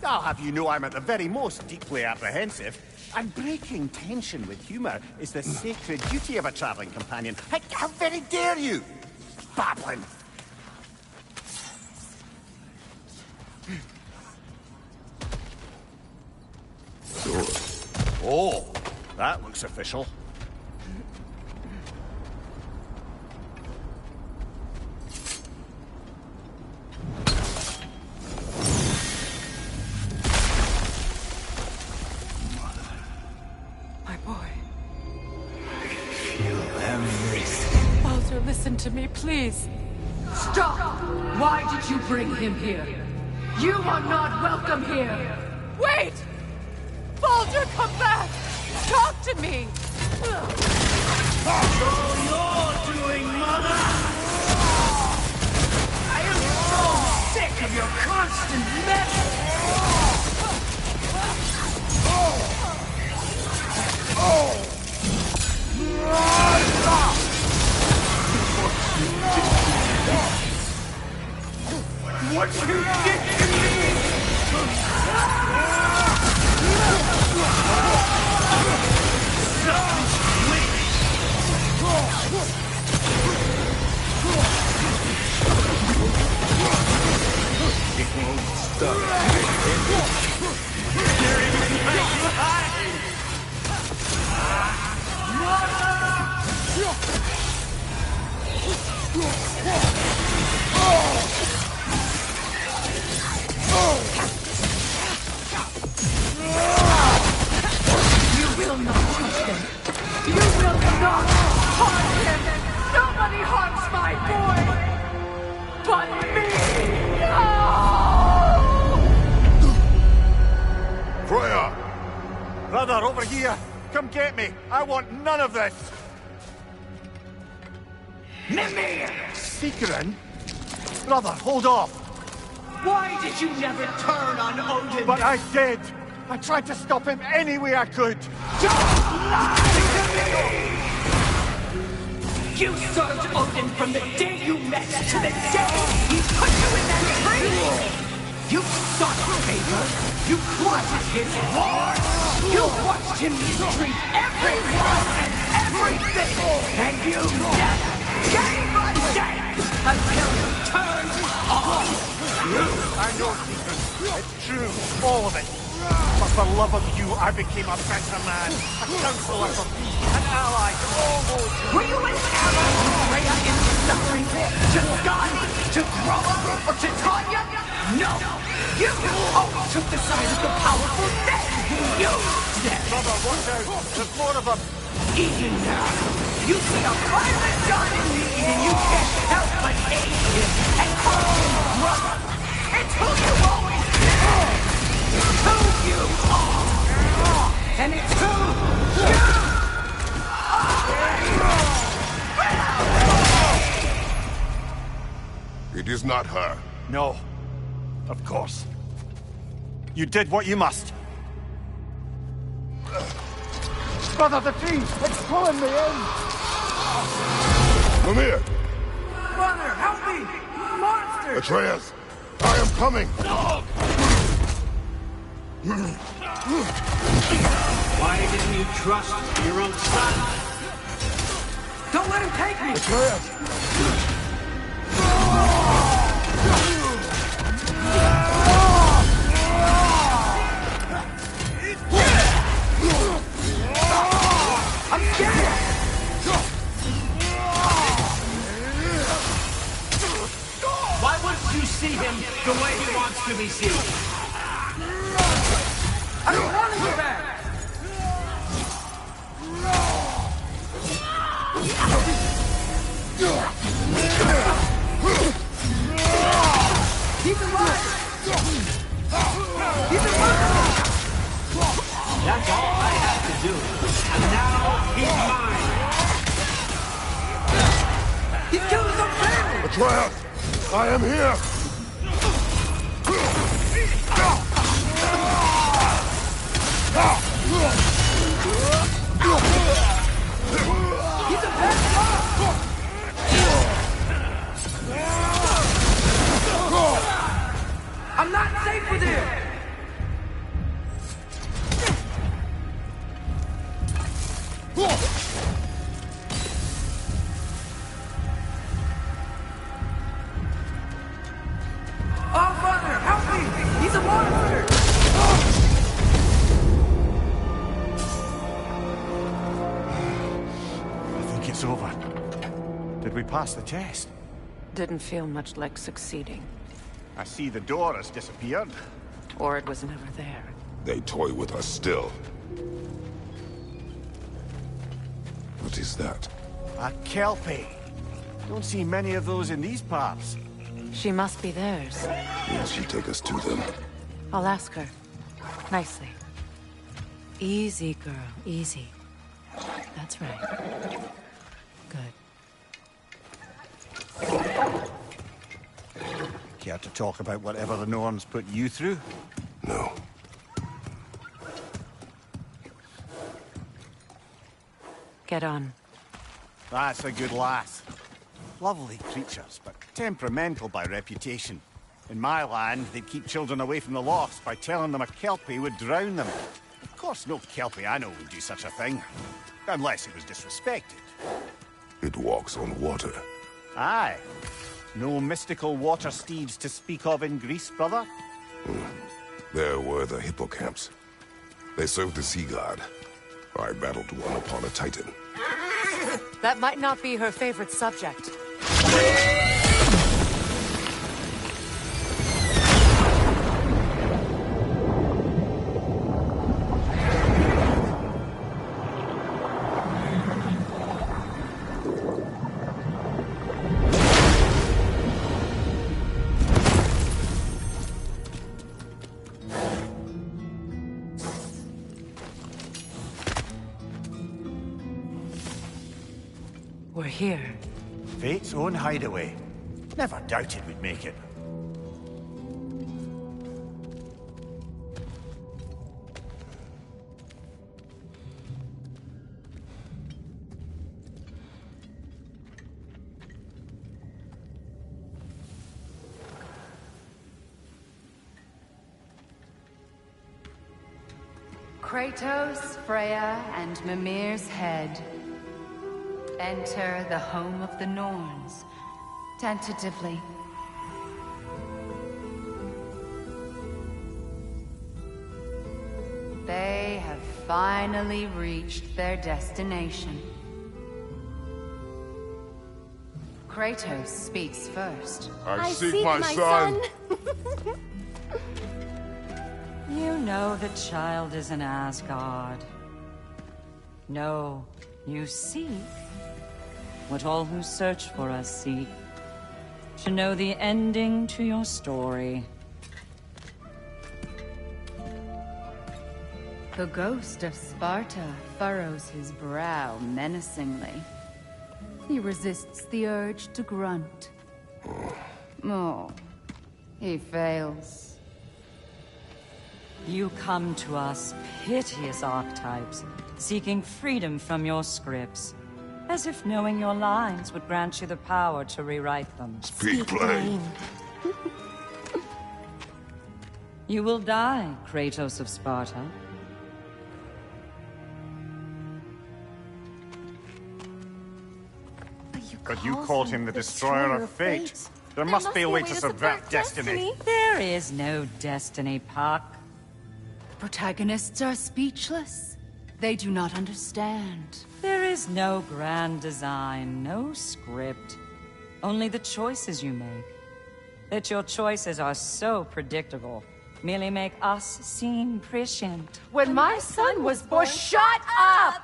I'll have you know I'm at the very most deeply apprehensive. And breaking tension with humor is the sacred duty of a traveling companion. How very dare you? Babbling. Oh, that looks official. My boy. Feel everything. Baldur, listen to me, please. Stop! Why did you bring him here? You are not welcome here! Wait! Baldur, come back! Talk to me! So you're doing, Mother? I am so sick of your constant What you did to me! It won't stop. You will not touch him! You will not harm him! Nobody harms my boy! But me! No! Freya! Brother, over here! Come get me! I want none of this! Mimir! Seekerin? Brother, hold off! Why did you never turn on Odin? But I did! I tried to stop him any way I could! Don't lie to me! You served Odin from the day you met to the day he put you in that tree! You sought favor, you plotted his war, you watched him mistreat everyone and everything, and you never gave a damn until you turned on you! I know, Seekerin. It's true, all of it. But for love of you, I became a better man, a counselor for me, an ally to all those who... Were you an ally to Freya in suffering? To Skadi? To Brok? Or to Tanya? No! You always took the side of the powerful, then you did! Brother, watch out! There's more of them! Even now, you see a violent god in need and you can't help but hate him and call him brother! It's who you always been! It's who you are! And it's who you are! It is not her. No. Of course. You did what you must. Brother, the tree! It's pulling me in! Mimir! Brother, help me! Monster! Atreus! I am coming! Why didn't you trust your own son? Don't let him take me! Atreus! I'm scared! Why wouldn't you see him the way he wants to be seen? I don't want to go back! He's alive! He's alive! That's all I have to do. And now he's mine! He killed his own family! Atreus! I am here! He's a bad boss! I'm not safe with him! Oh, Mother, help me! we pass the test? Didn't feel much like succeeding. I see the door has disappeared. Or it was never there. They toy with us still. What is that? A kelpie. Don't see many of those in these parts. She must be theirs. Will she take us to them? I'll ask her. Nicely. Easy, girl. Easy. That's right. Good. Care to talk about whatever the Norns put you through? No. Get on. That's a good lass. Lovely creatures, but temperamental by reputation. In my land, they'd keep children away from the lost by telling them a kelpie would drown them. Of course, no kelpie I know would do such a thing. Unless it was disrespected. It walks on water. Aye. No mystical water steeds to speak of in Greece, brother? There were the hippocamps. They served the sea god. I battled one upon a titan. That might not be her favorite subject. We're here. Fate's own hideaway. Never doubted we'd make it. Kratos, Freya, and Mimir's head. Enter the home of the Norns, tentatively. They have finally reached their destination. Kratos speaks first. I seek my son. You know the child is in Asgard. No, you seek what all who search for us seek. To know the ending to your story. The ghost of Sparta furrows his brow menacingly. He resists the urge to grunt. Oh, he fails. You come to us, piteous archetypes, seeking freedom from your scripts. As if knowing your lines would grant you the power to rewrite them. Speak plain. You will die, Kratos of Sparta. But you called him the destroyer of fate. There must be a way to subvert destiny. There is no destiny, Puck. Protagonists are speechless. They do not understand. There is no grand design, no script. Only the choices you make. That your choices are so predictable, merely make us seem prescient. When my son was born, shut up!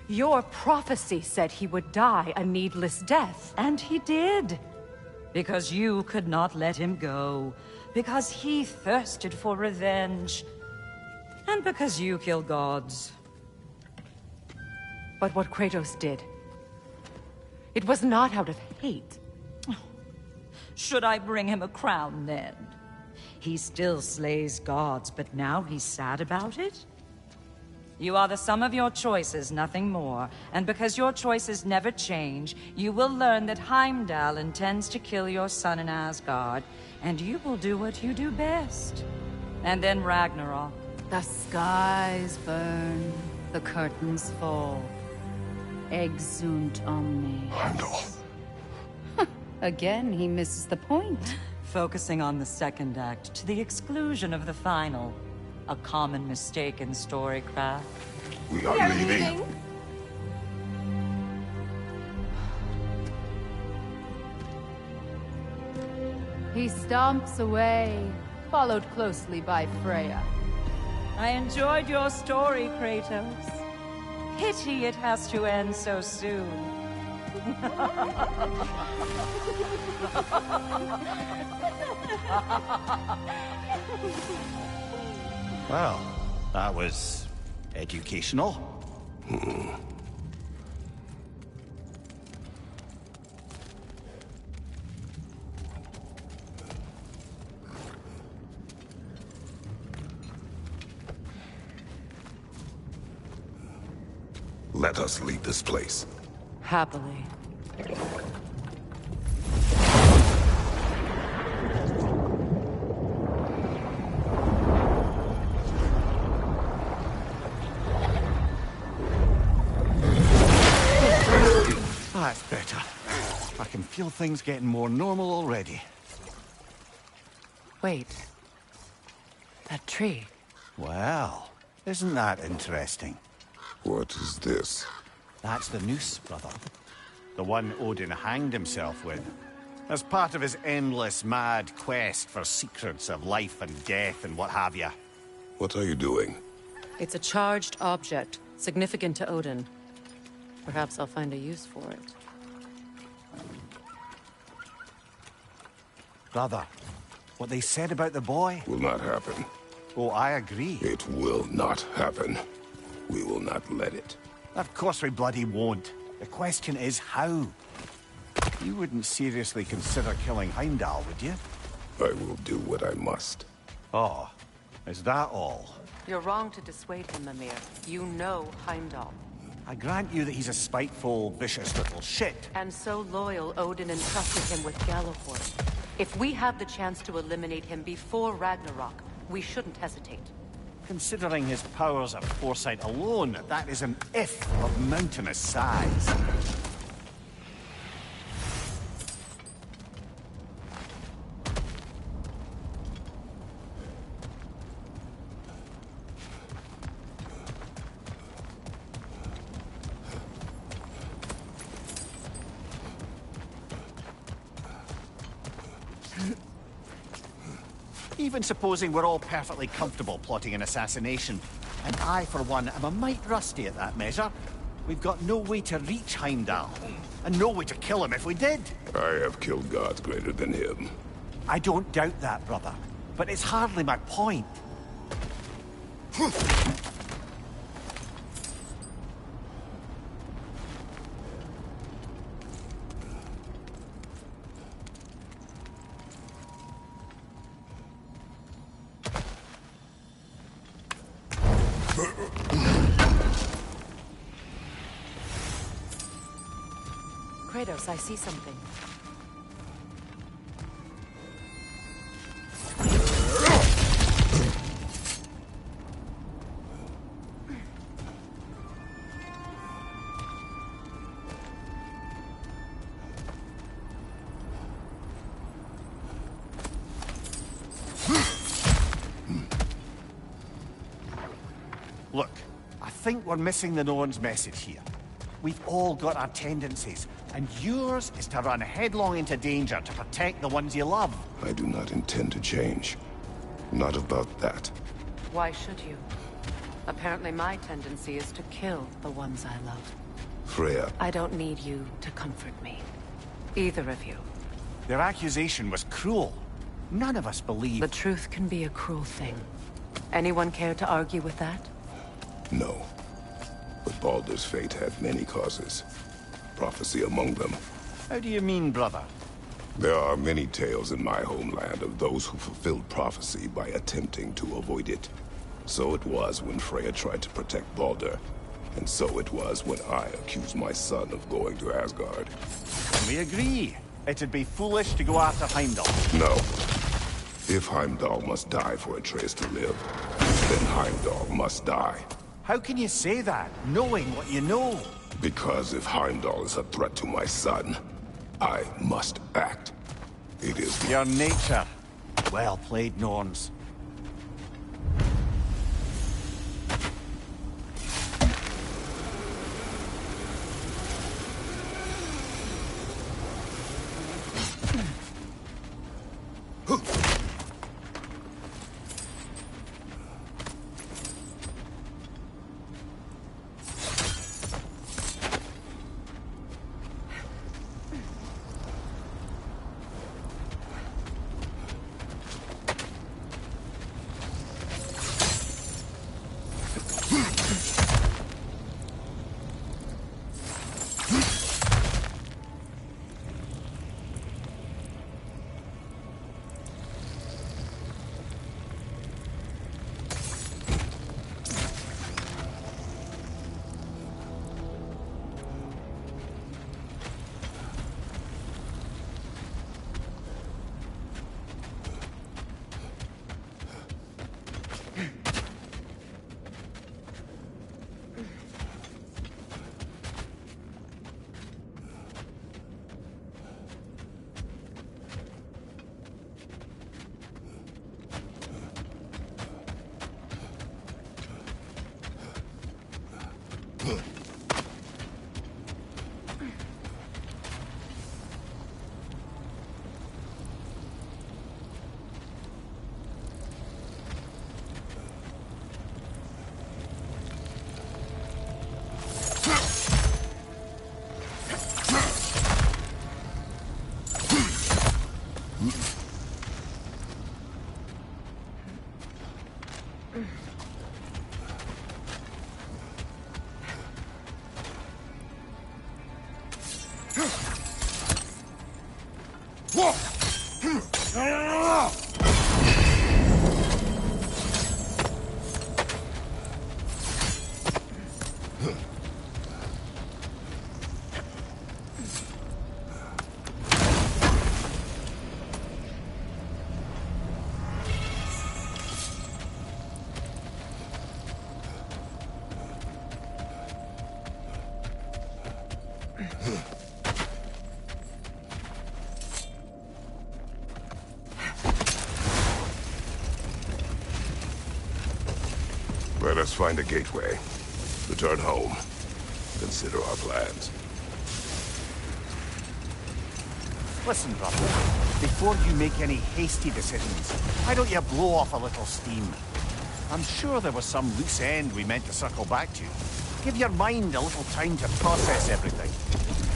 Your prophecy said he would die a needless death. And he did. Because you could not let him go. Because he thirsted for revenge. And because you kill gods. But what Kratos did, it was not out of hate. Should I bring him a crown then? He still slays gods, but now he's sad about it? You are the sum of your choices, nothing more. And because your choices never change, you will learn that Heimdall intends to kill your son in Asgard, and you will do what you do best. And then Ragnarok. The skies burn, the curtains fall. Exunt omnes. Heimdall. Again, he misses the point. Focusing on the second act to the exclusion of the final. A common mistake in storycraft. We are leaving. He stomps away, followed closely by Freya. I enjoyed your story, Kratos. Pity it has to end so soon. Well, that was educational. Let us leave this place. Happily. That's better. I can feel things getting more normal already. Wait. That tree. Well, isn't that interesting? What is this? That's the noose, brother. The one Odin hanged himself with. As part of his endless, mad quest for secrets of life and death and what have you. What are you doing? It's a charged object, significant to Odin. Perhaps I'll find a use for it. Brother, what they said about the boy... Will not happen. Oh, I agree. It will not happen. We will not let it. Of course we bloody won't. The question is how. You wouldn't seriously consider killing Heimdall, would you? I will do what I must. Oh, is that all? You're wrong to dissuade him, Mimir. You know Heimdall. I grant you that he's a spiteful, vicious little shit. And so loyal, Odin entrusted him with godofwar. If we have the chance to eliminate him before Ragnarok, we shouldn't hesitate. Considering his powers of foresight alone, that is an if of mountainous size. Even supposing we're all perfectly comfortable plotting an assassination, and I, for one, am a mite rusty at that measure, we've got no way to reach Heimdall, and no way to kill him if we did. I have killed gods greater than him. I don't doubt that, brother, but it's hardly my point. Kratos, I see something. Look, I think we're missing the Norn's message here. We've all got our tendencies, and yours is to run headlong into danger to protect the ones you love. I do not intend to change. Not about that. Why should you? Apparently my tendency is to kill the ones I love. Freya. I don't need you to comfort me. Either of you. Their accusation was cruel. None of us believe... The truth can be a cruel thing. Anyone care to argue with that? No. But Baldur's fate had many causes. Prophecy among them. How do you mean, brother? There are many tales in my homeland of those who fulfilled prophecy by attempting to avoid it. So it was when Freya tried to protect Baldur. And so it was when I accused my son of going to Asgard. We agree. It'd be foolish to go after Heimdall. No. If Heimdall must die for Atreus to live, then Heimdall must die. How can you say that, knowing what you know? Because if Heimdall is a threat to my son, I must act. It is your nature. Well played, Norns. Let us find a gateway. Return home. Consider our plans. Listen, brother. Before you make any hasty decisions, why don't you blow off a little steam? I'm sure there was some loose end we meant to circle back to. Give your mind a little time to process everything.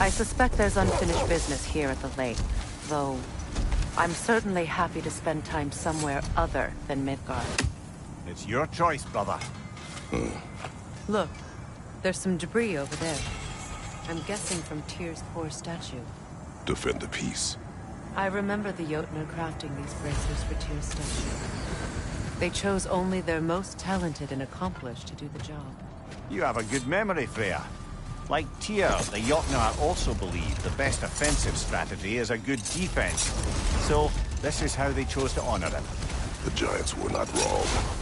I suspect there's unfinished business here at the lake, though I'm certainly happy to spend time somewhere other than Midgard. It's your choice, brother. Look, there's some debris over there. I'm guessing from Tyr's poor statue. Defend the peace. I remember the Jotnar crafting these bracers for Tyr's statue. They chose only their most talented and accomplished to do the job. You have a good memory, Freya. Like Tyr, the Jotnar also believe the best offensive strategy is a good defense. So, this is how they chose to honor him. The giants were not wrong.